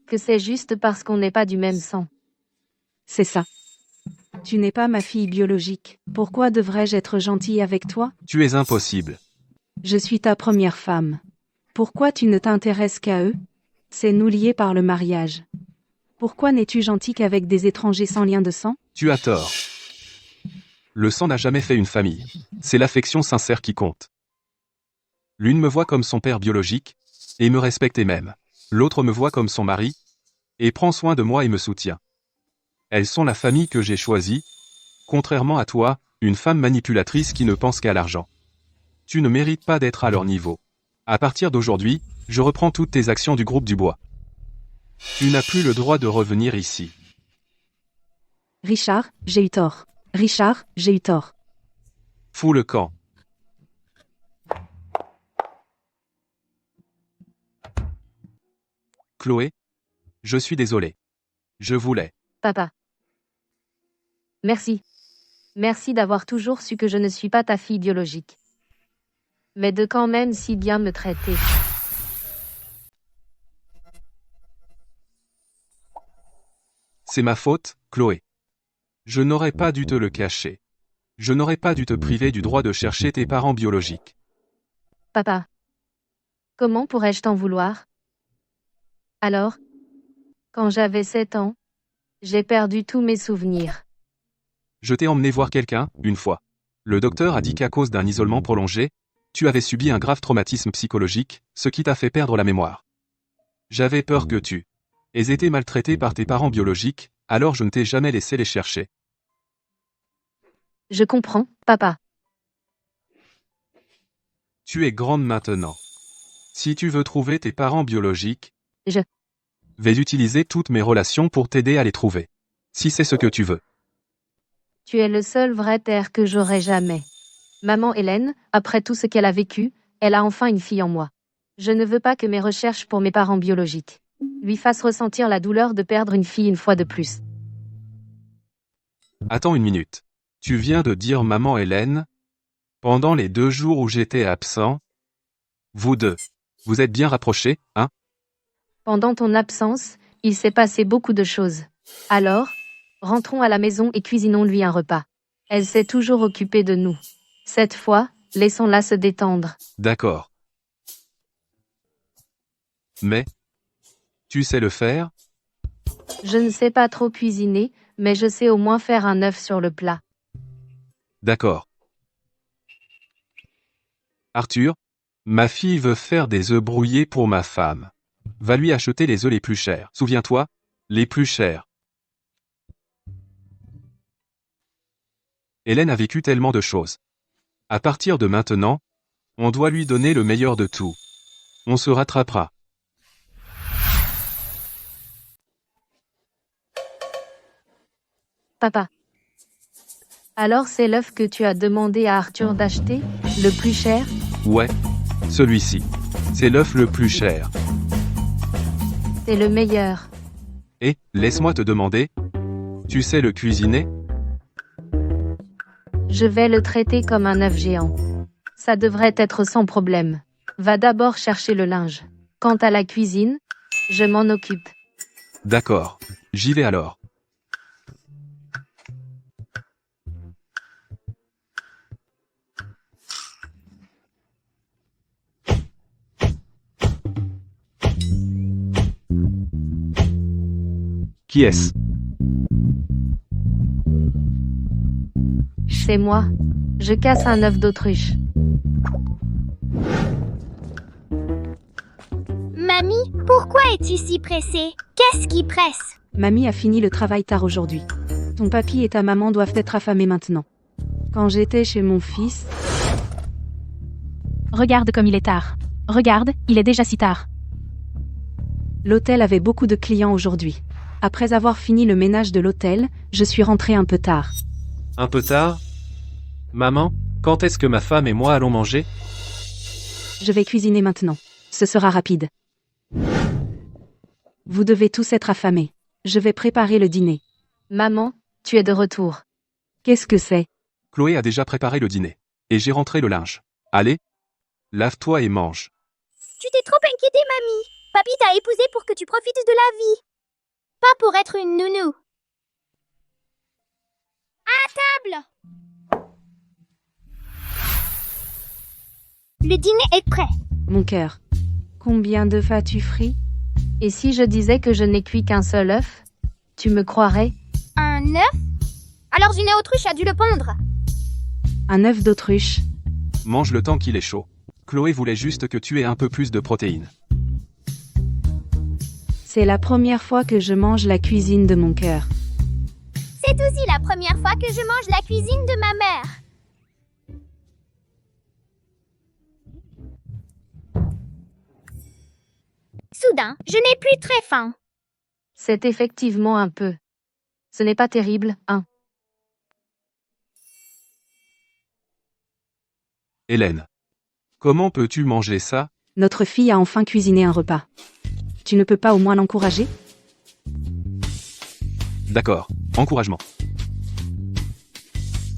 que c'est juste parce qu'on n'est pas du même sang. C'est ça. Tu n'es pas ma fille biologique. Pourquoi devrais-je être gentille avec toi? Tu es impossible. Je suis ta première femme. Pourquoi tu ne t'intéresses qu'à eux? C'est nous liés par le mariage. Pourquoi n'es-tu gentil qu'avec des étrangers sans lien de sang? Tu as tort. Le sang n'a jamais fait une famille. C'est l'affection sincère qui compte. L'une me voit comme son père biologique, et me respecte et m'aime. L'autre me voit comme son mari, et prend soin de moi et me soutient. Elles sont la famille que j'ai choisie, contrairement à toi, une femme manipulatrice qui ne pense qu'à l'argent. Tu ne mérites pas d'être à leur niveau. À partir d'aujourd'hui, je reprends toutes tes actions du groupe Dubois. Tu n'as plus le droit de revenir ici. Richard, j'ai eu tort. Richard, j'ai eu tort. Fous le camp. Chloé, je suis désolé. Je voulais. Papa. Merci. Merci d'avoir toujours su que je ne suis pas ta fille biologique. Mais de quand même si bien me traiter. C'est ma faute, Chloé. Je n'aurais pas dû te le cacher. Je n'aurais pas dû te priver du droit de chercher tes parents biologiques. Papa. Comment pourrais-je t'en vouloir? Alors, quand j'avais 7 ans, j'ai perdu tous mes souvenirs. Je t'ai emmené voir quelqu'un, une fois. Le docteur a dit qu'à cause d'un isolement prolongé, tu avais subi un grave traumatisme psychologique, ce qui t'a fait perdre la mémoire. J'avais peur que tu aies été maltraité par tes parents biologiques, alors je ne t'ai jamais laissé les chercher. Je comprends, papa. Tu es grande maintenant. Si tu veux trouver tes parents biologiques, Je vais utiliser toutes mes relations pour t'aider à les trouver. Si c'est ce que tu veux. Tu es le seul vrai père que j'aurai jamais. Maman Hélène, après tout ce qu'elle a vécu, elle a enfin une fille en moi. Je ne veux pas que mes recherches pour mes parents biologiques lui fassent ressentir la douleur de perdre une fille une fois de plus. Attends une minute. Tu viens de dire maman Hélène? Pendant les 2 jours où j'étais absent? Vous deux. Vous êtes bien rapprochés, hein? Pendant ton absence, il s'est passé beaucoup de choses. Alors, rentrons à la maison et cuisinons-lui un repas. Elle s'est toujours occupée de nous. Cette fois, laissons-la se détendre. D'accord. Mais, tu sais le faire? Je ne sais pas trop cuisiner, mais je sais au moins faire un œuf sur le plat. D'accord. Arthur, ma fille veut faire des œufs brouillés pour ma femme. Va lui acheter les œufs les plus chers. Souviens-toi, les plus chers. Hélène a vécu tellement de choses. À partir de maintenant, on doit lui donner le meilleur de tout. On se rattrapera. Papa. Alors c'est l'œuf que tu as demandé à Arthur d'acheter, le plus cher? Ouais, celui-ci. C'est l'œuf le plus cher. C'est le meilleur. Et, laisse-moi te demander, tu sais le cuisiner? Je vais le traiter comme un œuf géant. Ça devrait être sans problème. Va d'abord chercher le linge. Quant à la cuisine, je m'en occupe. D'accord. J'y vais alors. Qui est-ce? C'est moi. Je casse un œuf d'autruche. Mamie, pourquoi es-tu si pressée? Qu'est-ce qui presse? Mamie a fini le travail tard aujourd'hui. Ton papy et ta maman doivent être affamés maintenant. Quand j'étais chez mon fils, Regarde comme il est tard. Regarde, il est déjà si tard. l'hôtel avait beaucoup de clients aujourd'hui. Après avoir fini le ménage de l'hôtel, je suis rentrée un peu tard. Un peu tard? Maman, quand est-ce que ma femme et moi allons manger? Je vais cuisiner maintenant. Ce sera rapide. Vous devez tous être affamés. Je vais préparer le dîner. Maman, tu es de retour. Qu'est-ce que c'est? Chloé a déjà préparé le dîner. Et j'ai rentré le linge. Allez, lave-toi et mange. Tu t'es trop inquiétée, mamie. Papy t'a épousée pour que tu profites de la vie. Pas pour être une nounou. À table! Le dîner est prêt. Mon cœur. Combien d'œufs as-tu frit? Et si je disais que je n'ai cuit qu'un seul œuf? Tu me croirais? Un œuf? Alors une autruche a dû le pondre. Un œuf d'autruche. Mange le temps qu'il est chaud. Chloé voulait juste que tu aies un peu plus de protéines. C'est la première fois que je mange la cuisine de mon cœur. C'est aussi la première fois que je mange la cuisine de ma mère. Soudain, je n'ai plus très faim. C'est effectivement un peu. Ce n'est pas terrible, hein? Hélène. Comment peux-tu manger ça? Notre fille a enfin cuisiné un repas. Tu ne peux pas au moins l'encourager? D'accord, encouragement.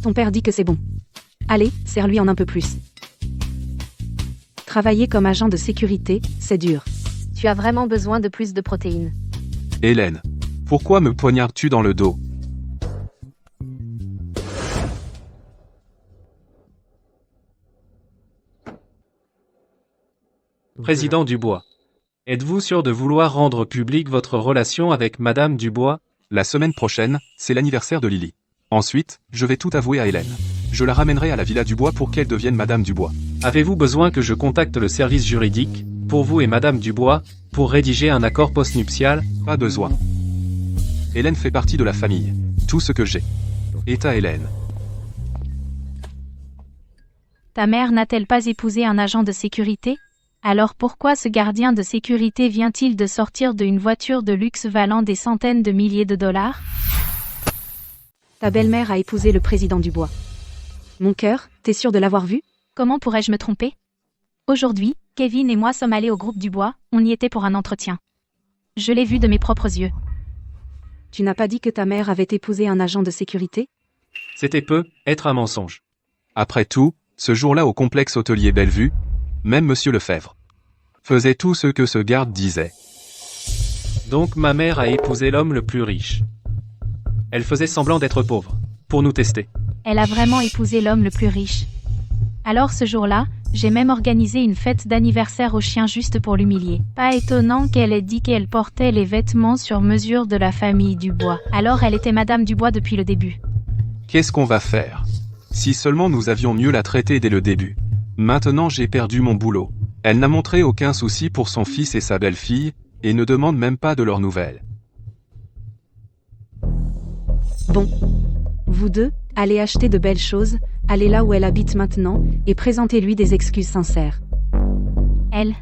Ton père dit que c'est bon. Allez, serre-lui en un peu plus. Travailler comme agent de sécurité, c'est dur. Tu as vraiment besoin de plus de protéines. Hélène. Pourquoi me poignardes-tu dans le dos? Président Dubois. Êtes-vous sûr de vouloir rendre publique votre relation avec Madame Dubois? La semaine prochaine, c'est l'anniversaire de Lily. Ensuite, je vais tout avouer à Hélène. Je la ramènerai à la Villa Dubois pour qu'elle devienne Madame Dubois. Avez-vous besoin que je contacte le service juridique, pour vous et Madame Dubois, pour rédiger un accord postnuptial? Pas besoin. Hélène fait partie de la famille. Tout ce que j'ai est à Hélène. Ta mère n'a-t-elle pas épousé un agent de sécurité? Alors pourquoi ce gardien de sécurité vient-il de sortir d'une voiture de luxe valant des centaines de milliers de dollars? Ta belle-mère a épousé le président Dubois. Mon cœur, t'es sûr de l'avoir vu? Comment pourrais-je me tromper? Aujourd'hui, Kevin et moi sommes allés au groupe Dubois, on y était pour un entretien. Je l'ai vu de mes propres yeux. Tu n'as pas dit que ta mère avait épousé un agent de sécurité? C'était peu, être un mensonge. Après tout, ce jour-là au complexe hôtelier Bellevue, même Monsieur Lefebvre faisait tout ce que ce garde disait. Donc ma mère a épousé l'homme le plus riche. Elle faisait semblant d'être pauvre, pour nous tester. Elle a vraiment épousé l'homme le plus riche. Alors ce jour-là, J'ai même organisé une fête d'anniversaire au chien juste pour l'humilier. Pas étonnant qu'elle ait dit qu'elle portait les vêtements sur mesure de la famille Dubois. Alors elle était Madame Dubois depuis le début. Qu'est-ce qu'on va faire? Si seulement nous avions mieux la traiter dès le début. Maintenant j'ai perdu mon boulot. Elle n'a montré aucun souci pour son fils et sa belle-fille, et ne demande même pas de leurs nouvelles. Bon. Vous deux, allez acheter de belles choses, allez là où elle habite maintenant, et présentez-lui des excuses sincères. Elle.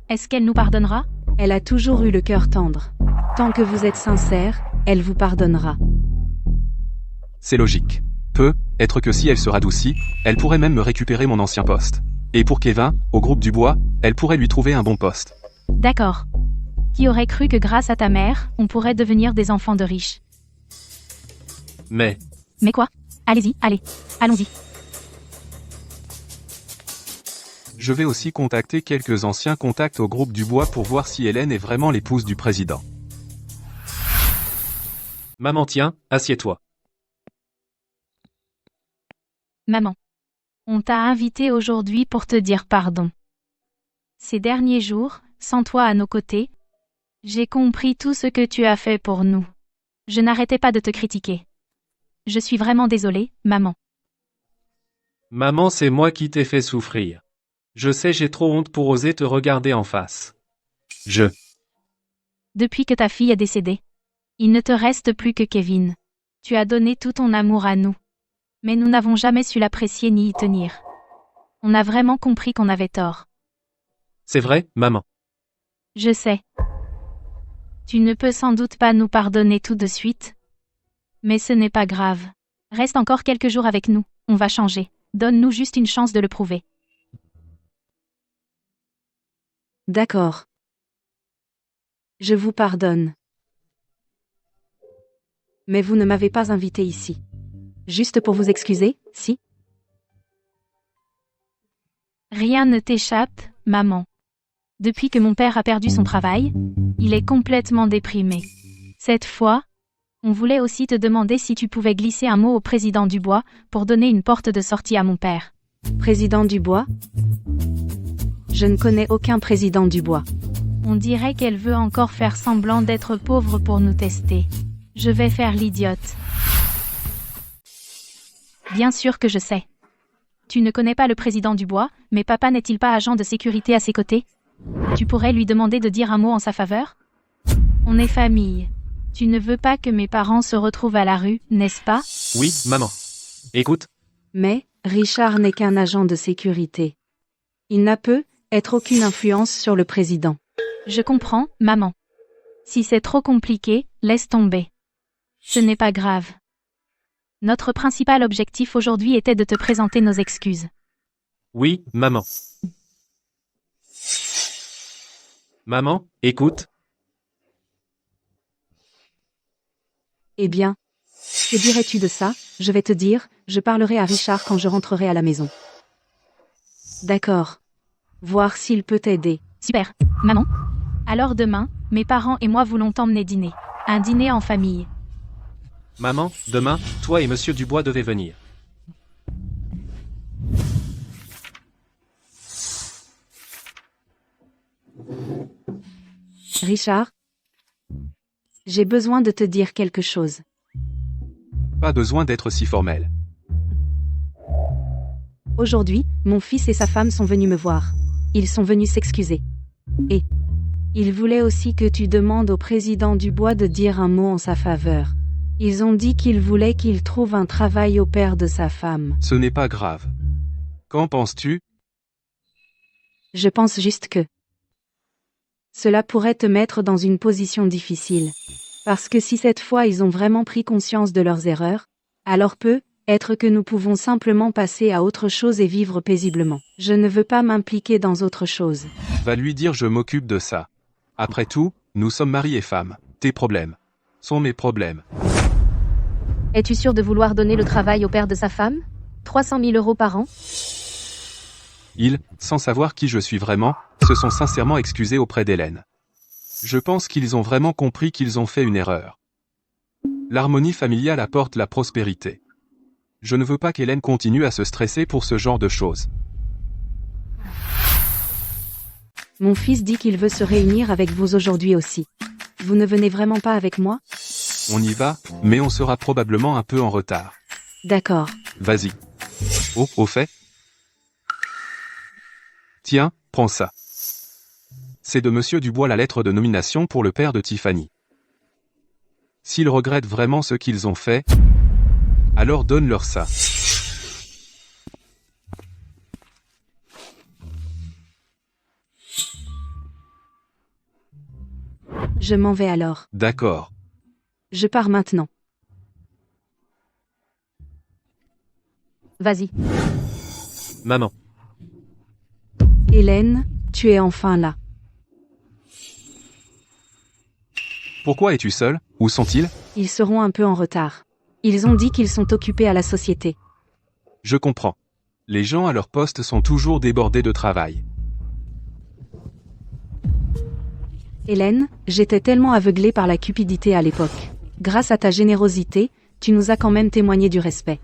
Est-ce qu'elle nous pardonnera? Elle a toujours eu le cœur tendre. Tant que vous êtes sincère, elle vous pardonnera. C'est logique. Peut-être que si elle se radoucit, elle pourrait même me récupérer mon ancien poste. Et pour Kevin, au groupe Dubois, elle pourrait lui trouver un bon poste. D'accord. Qui aurait cru que grâce à ta mère, on pourrait devenir des enfants de riches? Mais quoi? Allez-y, allez. Allons-y. Je vais aussi contacter quelques anciens contacts au groupe Dubois pour voir si Hélène est vraiment l'épouse du président. maman, tiens, assieds-toi. Maman. On t'a invité aujourd'hui pour te dire pardon. Ces derniers jours, sans toi à nos côtés, j'ai compris tout ce que tu as fait pour nous. Je n'arrêtais pas de te critiquer. Je suis vraiment désolée, maman. Maman, c'est moi qui t'ai fait souffrir. Je sais, j'ai trop honte pour oser te regarder en face. Depuis que ta fille est décédée, il ne te reste plus que Kevin. Tu as donné tout ton amour à nous. Mais nous n'avons jamais su l'apprécier ni y tenir. On a vraiment compris qu'on avait tort. C'est vrai, maman. Je sais. Tu ne peux sans doute pas nous pardonner tout de suite. Mais ce n'est pas grave. Reste encore quelques jours avec nous, on va changer. Donne-nous juste une chance de le prouver. D'accord. Je vous pardonne. Mais vous ne m'avez pas invité ici. Juste pour vous excuser, si? Rien ne t'échappe, maman. Depuis que mon père a perdu son travail, il est complètement déprimé. Cette fois, on voulait aussi te demander si tu pouvais glisser un mot au président Dubois pour donner une porte de sortie à mon père. Président Dubois? Je ne connais aucun président Dubois. On dirait qu'elle veut encore faire semblant d'être pauvre pour nous tester. Je vais faire l'idiote. Bien sûr que je sais. Tu ne connais pas le président Dubois, mais papa n'est-il pas agent de sécurité à ses côtés? Tu pourrais lui demander de dire un mot en sa faveur? On est famille. Tu ne veux pas que mes parents se retrouvent à la rue, n'est-ce pas? Oui, maman. Écoute. Mais, Richard n'est qu'un agent de sécurité. Il n'a peut-être aucune influence sur le président. Je comprends, maman. Si c'est trop compliqué, laisse tomber. Ce n'est pas grave. Notre principal objectif aujourd'hui était de te présenter nos excuses. Oui, maman. Maman, écoute. Eh bien, que dirais-tu de ça? Je vais te dire, je parlerai à Richard quand je rentrerai à la maison. D'accord. Voir s'il peut t'aider. Super, maman. Alors demain, mes parents et moi voulons t'emmener dîner. Un dîner en famille. Maman, demain, toi et monsieur Dubois devez venir. Richard? J'ai besoin de te dire quelque chose. Pas besoin d'être si formel. Aujourd'hui, mon fils et sa femme sont venus me voir. Ils sont venus s'excuser. Et ils voulaient aussi que tu demandes au président Dubois de dire un mot en sa faveur. Ils ont dit qu'ils voulaient qu'il trouve un travail au père de sa femme. Ce n'est pas grave. Qu'en penses-tu? Je pense juste que cela pourrait te mettre dans une position difficile. Parce que si cette fois ils ont vraiment pris conscience de leurs erreurs, alors peut-être que nous pouvons simplement passer à autre chose et vivre paisiblement. Je ne veux pas m'impliquer dans autre chose. Va lui dire je m'occupe de ça. Après tout, nous sommes mari et femme. Tes problèmes sont mes problèmes. Es-tu sûr de vouloir donner le travail au père de sa femme? 300 000 € par an? Ils, sans savoir qui je suis vraiment, se sont sincèrement excusés auprès d'Hélène. Je pense qu'ils ont vraiment compris qu'ils ont fait une erreur. L'harmonie familiale apporte la prospérité. Je ne veux pas qu'Hélène continue à se stresser pour ce genre de choses. Mon fils dit qu'il veut se réunir avec vous aujourd'hui aussi. Vous ne venez vraiment pas avec moi? On y va, mais on sera probablement un peu en retard. D'accord. Vas-y. Oh, au fait. Tiens, prends ça. C'est de Monsieur Dubois la lettre de nomination pour le père de Tiffany. S'ils regrettent vraiment ce qu'ils ont fait, alors donne-leur ça. Je m'en vais alors. D'accord. Je pars maintenant. Vas-y. Maman. Hélène, tu es enfin là. Pourquoi es-tu seule? Où sont-ils? Ils seront un peu en retard. Ils ont dit qu'ils sont occupés à la société. Je comprends. Les gens à leur poste sont toujours débordés de travail. Hélène, j'étais tellement aveuglée par la cupidité à l'époque. Grâce à ta générosité, tu nous as quand même témoigné du respect.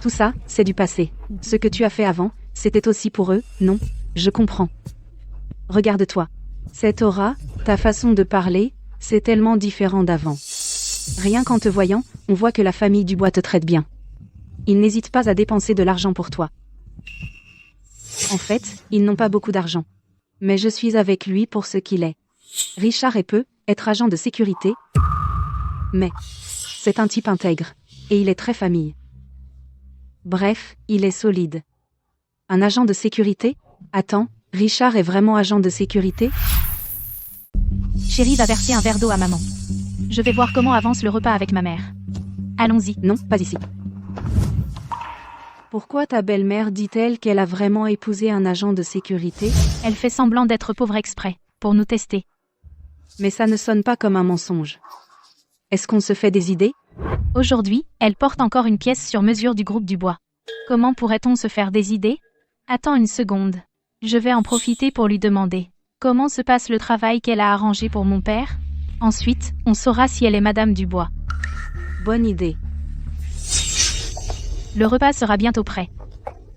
Tout ça, c'est du passé. Ce que tu as fait avant, c'était aussi pour eux, non? Je comprends. Regarde-toi. Cette aura, ta façon de parler, c'est tellement différent d'avant. Rien qu'en te voyant, on voit que la famille Dubois te traite bien. Ils n'hésitent pas à dépenser de l'argent pour toi. En fait, ils n'ont pas beaucoup d'argent. Mais je suis avec lui pour ce qu'il est. Richard peut être agent de sécurité, mais c'est un type intègre, et il est très famille. Bref, il est solide. Un agent de sécurité? Attends, Richard est vraiment agent de sécurité? Chérie va verser un verre d'eau à maman. Je vais voir comment avance le repas avec ma mère. Allons-y. Non, pas ici. Pourquoi ta belle-mère dit-elle qu'elle a vraiment épousé un agent de sécurité? Elle fait semblant d'être pauvre exprès, pour nous tester. Mais ça ne sonne pas comme un mensonge. Est-ce qu'on se fait des idées? Aujourd'hui, elle porte encore une pièce sur mesure du groupe Dubois. Comment pourrait-on se faire des idées? Attends une seconde. Je vais en profiter pour lui demander. Comment se passe le travail qu'elle a arrangé pour mon père? Ensuite, on saura si elle est Madame Dubois. Bonne idée. Le repas sera bientôt prêt.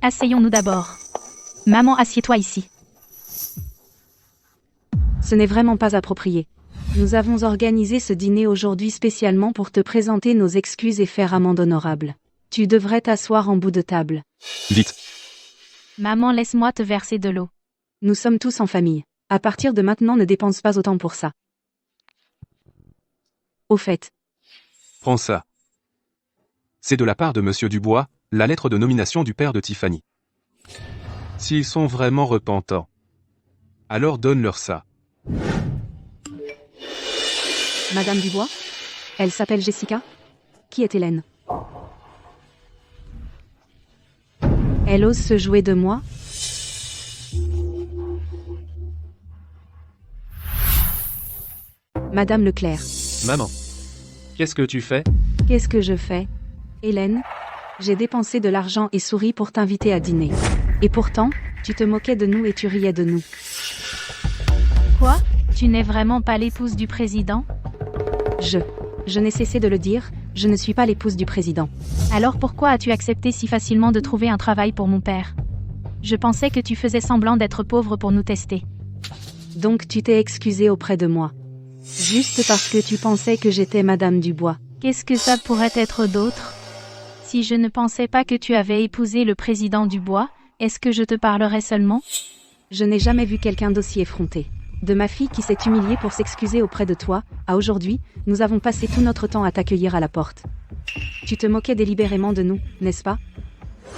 Asseyons-nous d'abord. Maman, assieds-toi ici. Ce n'est vraiment pas approprié. Nous avons organisé ce dîner aujourd'hui spécialement pour te présenter nos excuses et faire amende honorable. Tu devrais t'asseoir en bout de table. Vite. Maman, laisse-moi te verser de l'eau. Nous sommes tous en famille. À partir de maintenant, ne dépense pas autant pour ça. Au fait, Prends ça. C'est de la part de Monsieur Dubois, la lettre de nomination du père de Tiffany. S'ils sont vraiment repentants, alors donne-leur ça. Madame Dubois? Elle s'appelle Jessica? Qui est Hélène? Elle ose se jouer de moi? Madame Leclerc. Maman. Qu'est-ce que tu fais? Qu'est-ce que je fais? Hélène, j'ai dépensé de l'argent et souri pour t'inviter à dîner. Et pourtant, tu te moquais de nous et tu riais de nous. Quoi? Tu n'es vraiment pas l'épouse du président? Je n'ai cessé de le dire, je ne suis pas l'épouse du président. Alors pourquoi as-tu accepté si facilement de trouver un travail pour mon père? Je pensais que tu faisais semblant d'être pauvre pour nous tester. Donc tu t'es excusée auprès de moi. Juste parce que tu pensais que j'étais Madame Dubois. Qu'est-ce que ça pourrait être d'autre? Si je ne pensais pas que tu avais épousé le président Dubois, est-ce que je te parlerais seulement? Je n'ai jamais vu quelqu'un d'aussi effronté. De ma fille qui s'est humiliée pour s'excuser auprès de toi, à aujourd'hui, nous avons passé tout notre temps à t'accueillir à la porte. Tu te moquais délibérément de nous, n'est-ce pas?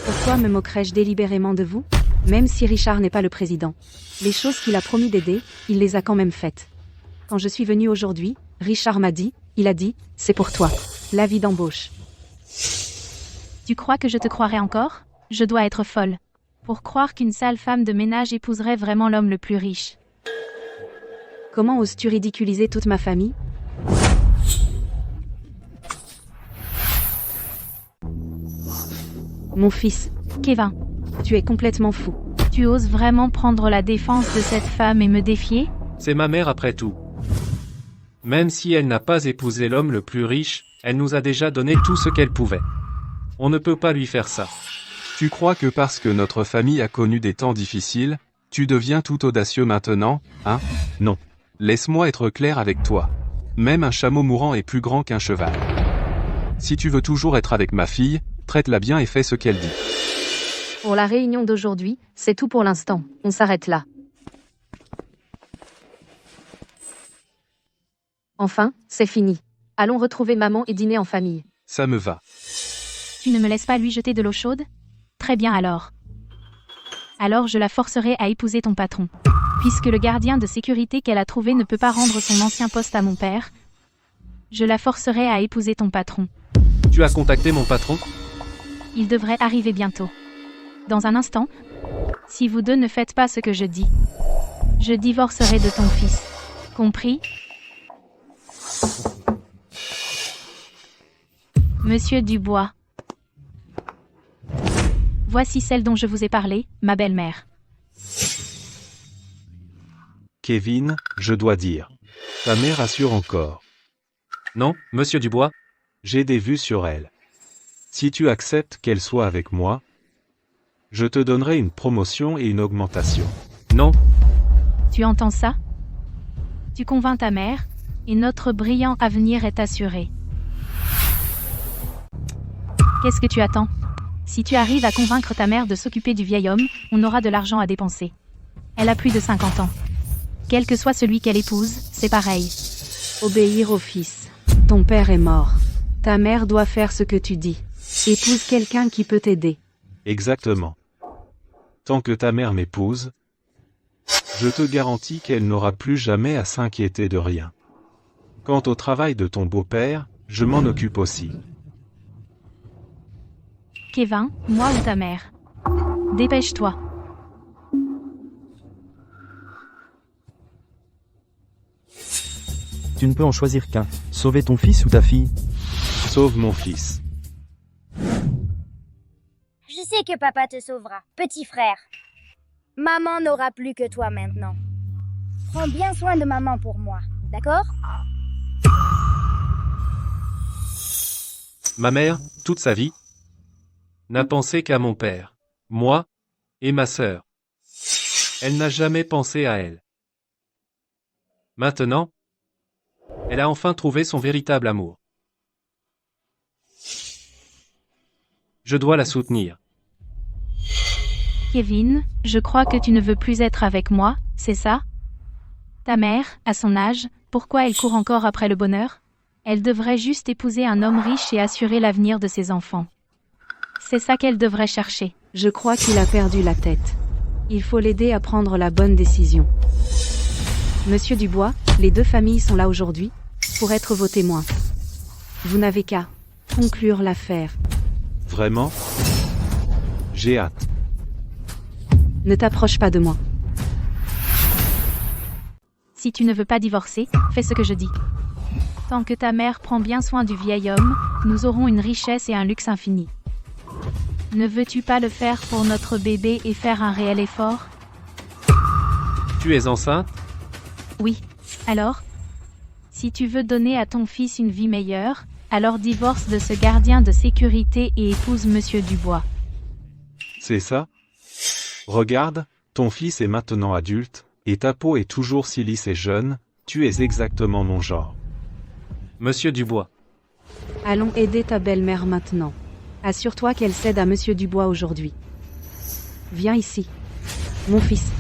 Pourquoi me moquerais-je délibérément de vous? Même si Richard n'est pas le président. Les choses qu'il a promis d'aider, il les a quand même faites. Quand je suis venue aujourd'hui, Richard m'a dit, il a dit, c'est pour toi. L'avis d'embauche. Tu crois que je te croirais encore? Je dois être folle. Pour croire qu'une sale femme de ménage épouserait vraiment l'homme le plus riche. Comment oses-tu ridiculiser toute ma famille? Mon fils, Kevin, tu es complètement fou. tu oses vraiment prendre la défense de cette femme et me défier? C'est ma mère après tout. Même si elle n'a pas épousé l'homme le plus riche, elle nous a déjà donné tout ce qu'elle pouvait. On ne peut pas lui faire ça. Tu crois que parce que notre famille a connu des temps difficiles, Tu deviens tout audacieux maintenant, hein? Non. Laisse-moi être clair avec toi. Même un chameau mourant est plus grand qu'un cheval. Si tu veux toujours être avec ma fille, traite-la bien et fais ce qu'elle dit. Pour la réunion d'aujourd'hui, c'est tout pour l'instant. On s'arrête là. Enfin, c'est fini. Allons retrouver maman et dîner en famille. Ça me va. Tu ne me laisses pas lui jeter de l'eau chaude? Très bien alors. Alors je la forcerai à épouser ton patron. Puisque le gardien de sécurité qu'elle a trouvé ne peut pas rendre son ancien poste à mon père, je la forcerai à épouser ton patron. Tu as contacté mon patron? Il devrait arriver bientôt. Dans un instant, si vous deux ne faites pas ce que je dis, je divorcerai de ton fils. Compris? Monsieur Dubois. Voici celle dont je vous ai parlé, ma belle-mère. Kevin, je dois dire. Ta mère assure encore. Non, monsieur Dubois? J'ai des vues sur elle. Si tu acceptes qu'elle soit avec moi, je te donnerai une promotion et une augmentation. Non. Tu entends ça? Tu convaincs ta mère, et notre brillant avenir est assuré. Qu'est-ce que tu attends? Si tu arrives à convaincre ta mère de s'occuper du vieil homme, on aura de l'argent à dépenser. Elle a plus de 50 ans. Quel que soit celui qu'elle épouse, c'est pareil. Obéir au fils. Ton père est mort. Ta mère doit faire ce que tu dis. Épouse quelqu'un qui peut t'aider. Exactement. Tant que ta mère m'épouse, je te garantis qu'elle n'aura plus jamais à s'inquiéter de rien. Quant au travail de ton beau-père, je m'en occupe aussi. Kevin, moi ou ta mère? Dépêche-toi. Tu ne peux en choisir qu'un. Sauver ton fils ou ta fille? Sauve mon fils. Je sais que papa te sauvera, petit frère. Maman n'aura plus que toi maintenant. Prends bien soin de maman pour moi, d'accord? Ma mère, toute sa vie, n'a pensé qu'à mon père, moi et ma sœur. Elle n'a jamais pensé à elle. Maintenant, elle a enfin trouvé son véritable amour. Je dois la soutenir. Kevin, je crois que tu ne veux plus être avec moi, c'est ça? Ta mère, à son âge, pourquoi elle court encore après le bonheur? Elle devrait juste épouser un homme riche et assurer l'avenir de ses enfants. C'est ça qu'elle devrait chercher. Je crois qu'il a perdu la tête. Il faut l'aider à prendre la bonne décision. Monsieur Dubois, les deux familles sont là aujourd'hui, pour être vos témoins. Vous n'avez qu'à conclure l'affaire. Vraiment? J'ai hâte. Ne t'approche pas de moi. Si tu ne veux pas divorcer, fais ce que je dis. Tant que ta mère prend bien soin du vieil homme, nous aurons une richesse et un luxe infini. Ne veux-tu pas le faire pour notre bébé et faire un réel effort? Tu es enceinte? Oui. Alors? Si tu veux donner à ton fils une vie meilleure, alors divorce de ce gardien de sécurité et épouse Monsieur Dubois. C'est ça? Regarde, ton fils est maintenant adulte, et ta peau est toujours si lisse et jeune, tu es exactement mon genre. Monsieur Dubois. Allons aider ta belle-mère maintenant. Assure-toi qu'elle cède à Monsieur Dubois aujourd'hui. Viens ici. Mon fils.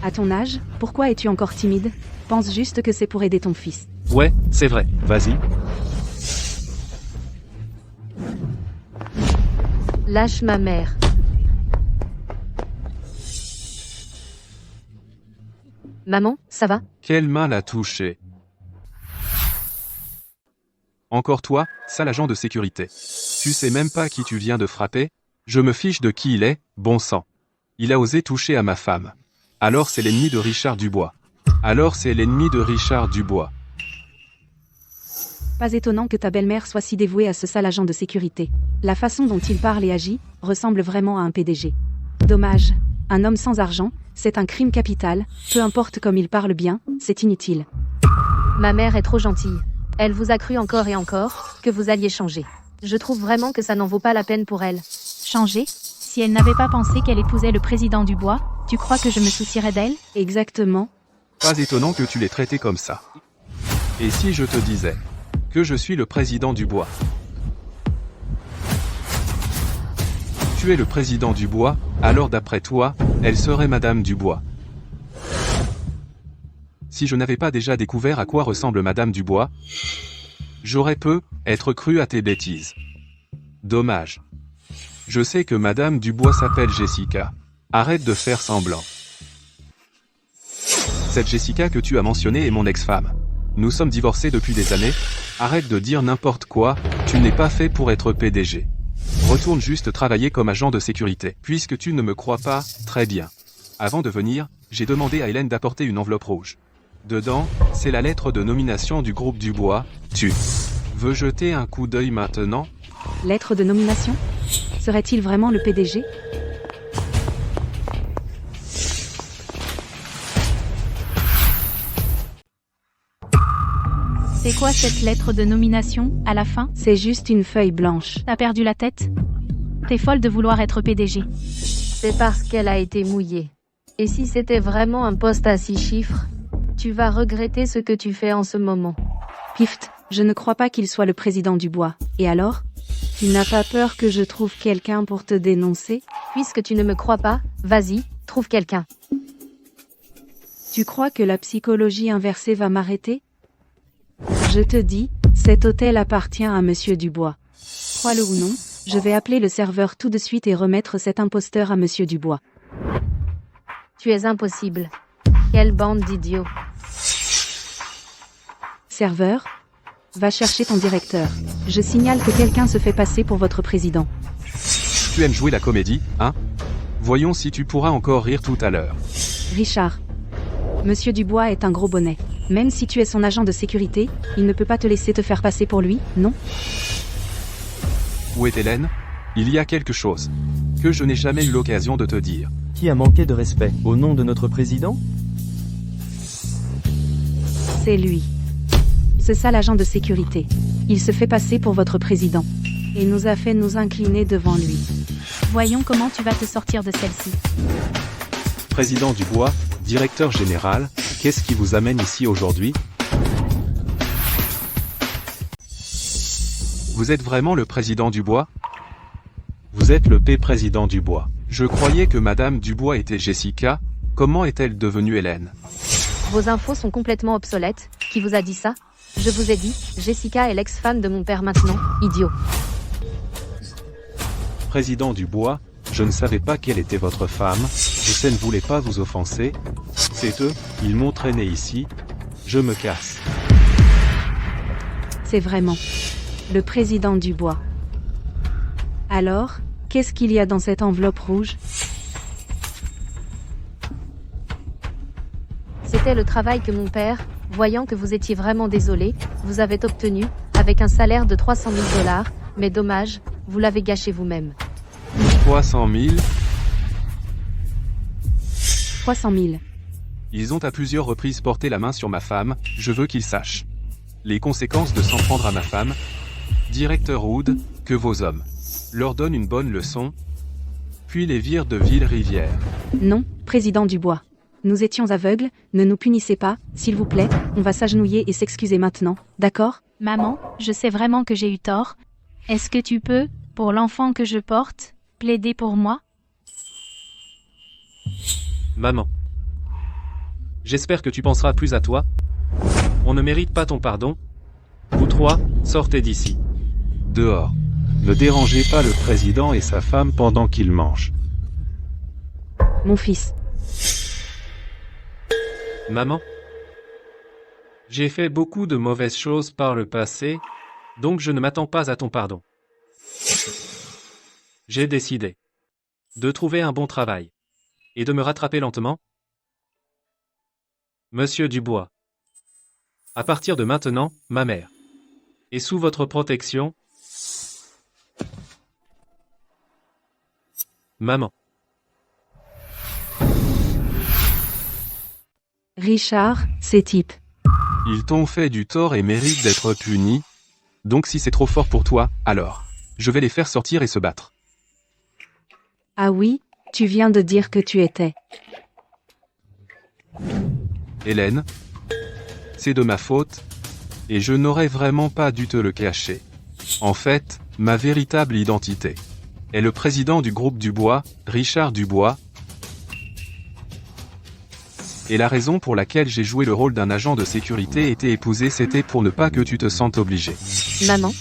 À ton âge, pourquoi es-tu encore timide? Pense juste que c'est pour aider ton fils. Ouais, c'est vrai. Vas-y. Lâche ma mère. Maman, ça va? Quelle main l'a touché? Encore toi, sale agent de sécurité. Tu sais même pas qui tu viens de frapper? Je me fiche de qui il est, bon sang. Il a osé toucher à ma femme. Alors c'est l'ennemi de Richard Dubois. Pas étonnant que ta belle-mère soit si dévouée à ce sale agent de sécurité. La façon dont il parle et agit ressemble vraiment à un PDG. Dommage. Un homme sans argent, c'est un crime capital, peu importe comme il parle bien, c'est inutile. Ma mère est trop gentille. Elle vous a cru encore et encore, que vous alliez changer. Je trouve vraiment que ça n'en vaut pas la peine pour elle. Changer? Si elle n'avait pas pensé qu'elle épousait le président du bois, tu crois que je me soucierais d'elle? Exactement. Pas étonnant que tu l'aies traité comme ça. Et si je te disais que je suis le président du bois? Tu es le président du bois, alors d'après toi, elle serait Madame Dubois. Si je n'avais pas déjà découvert à quoi ressemble Madame Dubois, j'aurais être cru à tes bêtises. Dommage. Je sais que Madame Dubois s'appelle Jessica. Arrête de faire semblant. Cette Jessica que tu as mentionnée est mon ex-femme. Nous sommes divorcés depuis des années. Arrête de dire n'importe quoi, tu n'es pas fait pour être PDG. Retourne juste travailler comme agent de sécurité. Puisque tu ne me crois pas, très bien. Avant de venir, j'ai demandé à Hélène d'apporter une enveloppe rouge. Dedans, c'est la lettre de nomination du groupe Dubois. Tu veux jeter un coup d'œil maintenant? Lettre de nomination? Serait-il vraiment le PDG? C'est quoi cette lettre de nomination, à la fin? C'est juste une feuille blanche. T'as perdu la tête? T'es folle de vouloir être PDG. C'est parce qu'elle a été mouillée. Et si c'était vraiment un poste à 6 chiffres, tu vas regretter ce que tu fais en ce moment. Pift, je ne crois pas qu'il soit le président du bois. Et alors? Tu n'as pas peur que je trouve quelqu'un pour te dénoncer? Puisque tu ne me crois pas, vas-y, trouve quelqu'un. Tu crois que la psychologie inversée va m'arrêter? Je te dis, cet hôtel appartient à Monsieur Dubois. Crois-le ou non, je vais appeler le serveur tout de suite et remettre cet imposteur à Monsieur Dubois. Tu es impossible. Quelle bande d'idiots. Serveur? Va chercher ton directeur. Je signale que quelqu'un se fait passer pour votre président. Tu aimes jouer la comédie, hein? Voyons si tu pourras encore rire tout à l'heure. Richard. Monsieur Dubois est un gros bonnet. Même si tu es son agent de sécurité, il ne peut pas te laisser te faire passer pour lui, non? Où est Hélène? Il y a quelque chose que je n'ai jamais eu l'occasion de te dire. Qui a manqué de respect au nom de notre président? C'est lui. C'est ça l'agent de sécurité. Il se fait passer pour votre président. Et nous a fait nous incliner devant lui. Voyons comment tu vas te sortir de celle-ci. Président Dubois, directeur général, qu'est-ce qui vous amène ici aujourd'hui? Vous êtes vraiment le président Dubois? Vous êtes le président Dubois. Je croyais que Madame Dubois était Jessica. Comment est-elle devenue Hélène? Vos infos sont complètement obsolètes. Qui vous a dit ça? Je vous ai dit, Jessica est l'ex-femme de mon père maintenant, idiot. Président Dubois, je ne savais pas quelle était votre femme, je ne voulais pas vous offenser. C'est eux, ils m'ont traîné ici. Je me casse. C'est vraiment le président Dubois. Alors, qu'est-ce qu'il y a dans cette enveloppe rouge? C'était le travail que mon père, voyant que vous étiez vraiment désolé, vous avez obtenu, avec un salaire de 300 000 $, mais dommage, vous l'avez gâché vous-même. 300 000? 300 000. Ils ont à plusieurs reprises porté la main sur ma femme, je veux qu'ils sachent les conséquences de s'en prendre à ma femme. Directeur Wood, que vos hommes leur donnent une bonne leçon, puis les virent de Ville-Rivière. Non, président Dubois. Nous étions aveugles, ne nous punissez pas, s'il vous plaît, on va s'agenouiller et s'excuser maintenant, d'accord? Maman, je sais vraiment que j'ai eu tort. Est-ce que tu peux, pour l'enfant que je porte, plaider pour moi? Maman. J'espère que tu penseras plus à toi. On ne mérite pas ton pardon. Vous trois, sortez d'ici. Dehors. Ne dérangez pas le président et sa femme pendant qu'ils mangent. Mon fils. Maman. J'ai fait beaucoup de mauvaises choses par le passé, donc je ne m'attends pas à ton pardon. J'ai décidé de trouver un bon travail et de me rattraper lentement. Monsieur Dubois. À partir de maintenant, ma mère est sous votre protection. Maman. Richard, ces types. Ils t'ont fait du tort et méritent d'être punis. Donc si c'est trop fort pour toi, alors, je vais les faire sortir et se battre. Ah oui, tu viens de dire que tu étais. Hélène, c'est de ma faute, et je n'aurais vraiment pas dû te le cacher. En fait, ma véritable identité est le président du groupe Dubois, Richard Dubois, et la raison pour laquelle j'ai joué le rôle d'un agent de sécurité et t'ai épousé, c'était pour ne pas que tu te sentes obligé. Maman,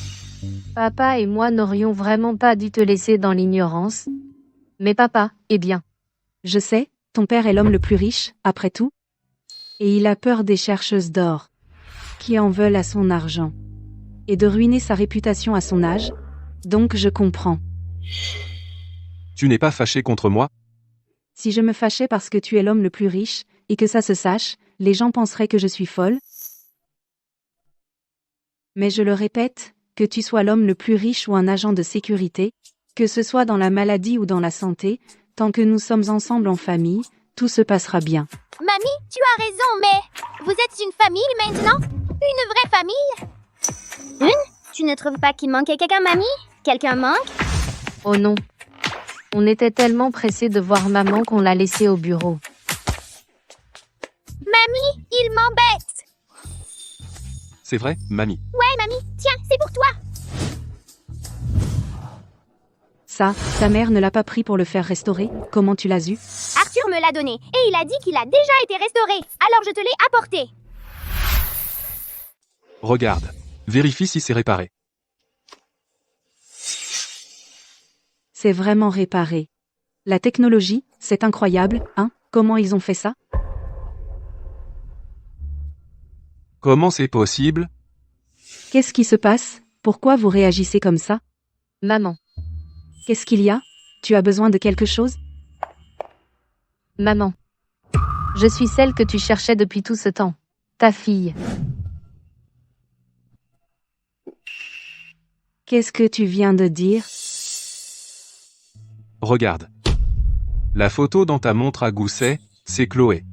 papa et moi n'aurions vraiment pas dû te laisser dans l'ignorance. Mais papa, eh bien, Je sais, ton père est l'homme le plus riche, après tout. Et il a peur des chercheuses d'or, qui en veulent à son argent. Et de ruiner sa réputation à son âge. Donc je comprends. Tu n'es pas fâché contre moi? Si je me fâchais parce que tu es l'homme le plus riche, et que ça se sache, les gens penseraient que je suis folle. Mais je le répète, que tu sois l'homme le plus riche ou un agent de sécurité, que ce soit dans la maladie ou dans la santé, tant que nous sommes ensemble en famille, tout se passera bien. Mamie, tu as raison, mais vous êtes une famille maintenant? Une vraie famille? Tu ne trouves pas qu'il manquait quelqu'un, mamie? Quelqu'un manque? oh non. On était tellement pressés de voir maman qu'on l'a laissée au bureau. Mamie, il m'embête! C'est vrai, mamie. Ouais, mamie, tiens, c'est pour toi! Ça, ta mère ne l'a pas pris pour le faire restaurer, comment tu l'as eu? Arthur me l'a donné, et il a dit qu'il a déjà été restauré, alors je te l'ai apporté. Regarde. Vérifie si c'est réparé. C'est vraiment réparé. La technologie, c'est incroyable, hein? Comment ils ont fait ça? Comment c'est possible? Qu'est-ce qui se passe? Pourquoi vous réagissez comme ça? Maman, Qu'est-ce qu'il y a? Tu as besoin de quelque chose? maman. Je suis celle que tu cherchais depuis tout ce temps. Ta fille. Qu'est-ce que tu viens de dire? Regarde. La photo dans ta montre à gousset, c'est Chloé.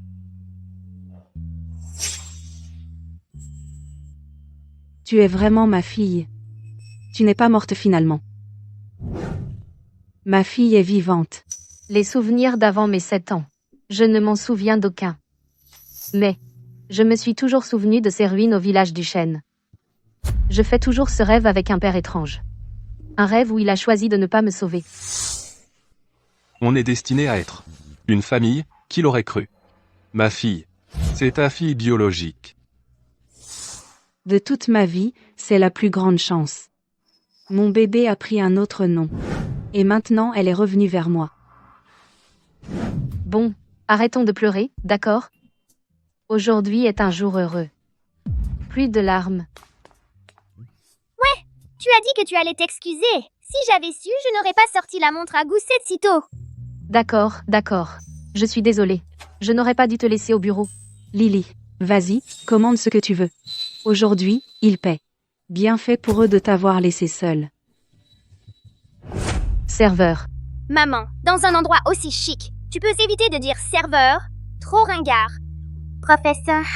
Tu es vraiment ma fille. Tu n'es pas morte finalement. Ma fille est vivante. Les souvenirs d'avant mes 7 ans. Je ne m'en souviens d'aucun. Mais, je me suis toujours souvenu de ces ruines au village du Chêne. Je fais toujours ce rêve avec un père étrange. Un rêve où il a choisi de ne pas me sauver. On est destiné à être une famille, qui l'aurait cru? Ma fille. C'est ta fille biologique. De toute ma vie, c'est la plus grande chance. Mon bébé a pris un autre nom. Et maintenant elle est revenue vers moi. Bon, arrêtons de pleurer, d'accord? Aujourd'hui est un jour heureux. Plus de larmes. Tu as dit que tu allais t'excuser. Si j'avais su, je n'aurais pas sorti la montre à gousset si tôt. D'accord, d'accord. Je suis désolée. Je n'aurais pas dû te laisser au bureau. Lily, vas-y, commande ce que tu veux. Aujourd'hui, ils paient. Bien fait pour eux de t'avoir laissé seule. Serveur. Maman, dans un endroit aussi chic, tu peux éviter de dire serveur? Trop ringard. Professeur,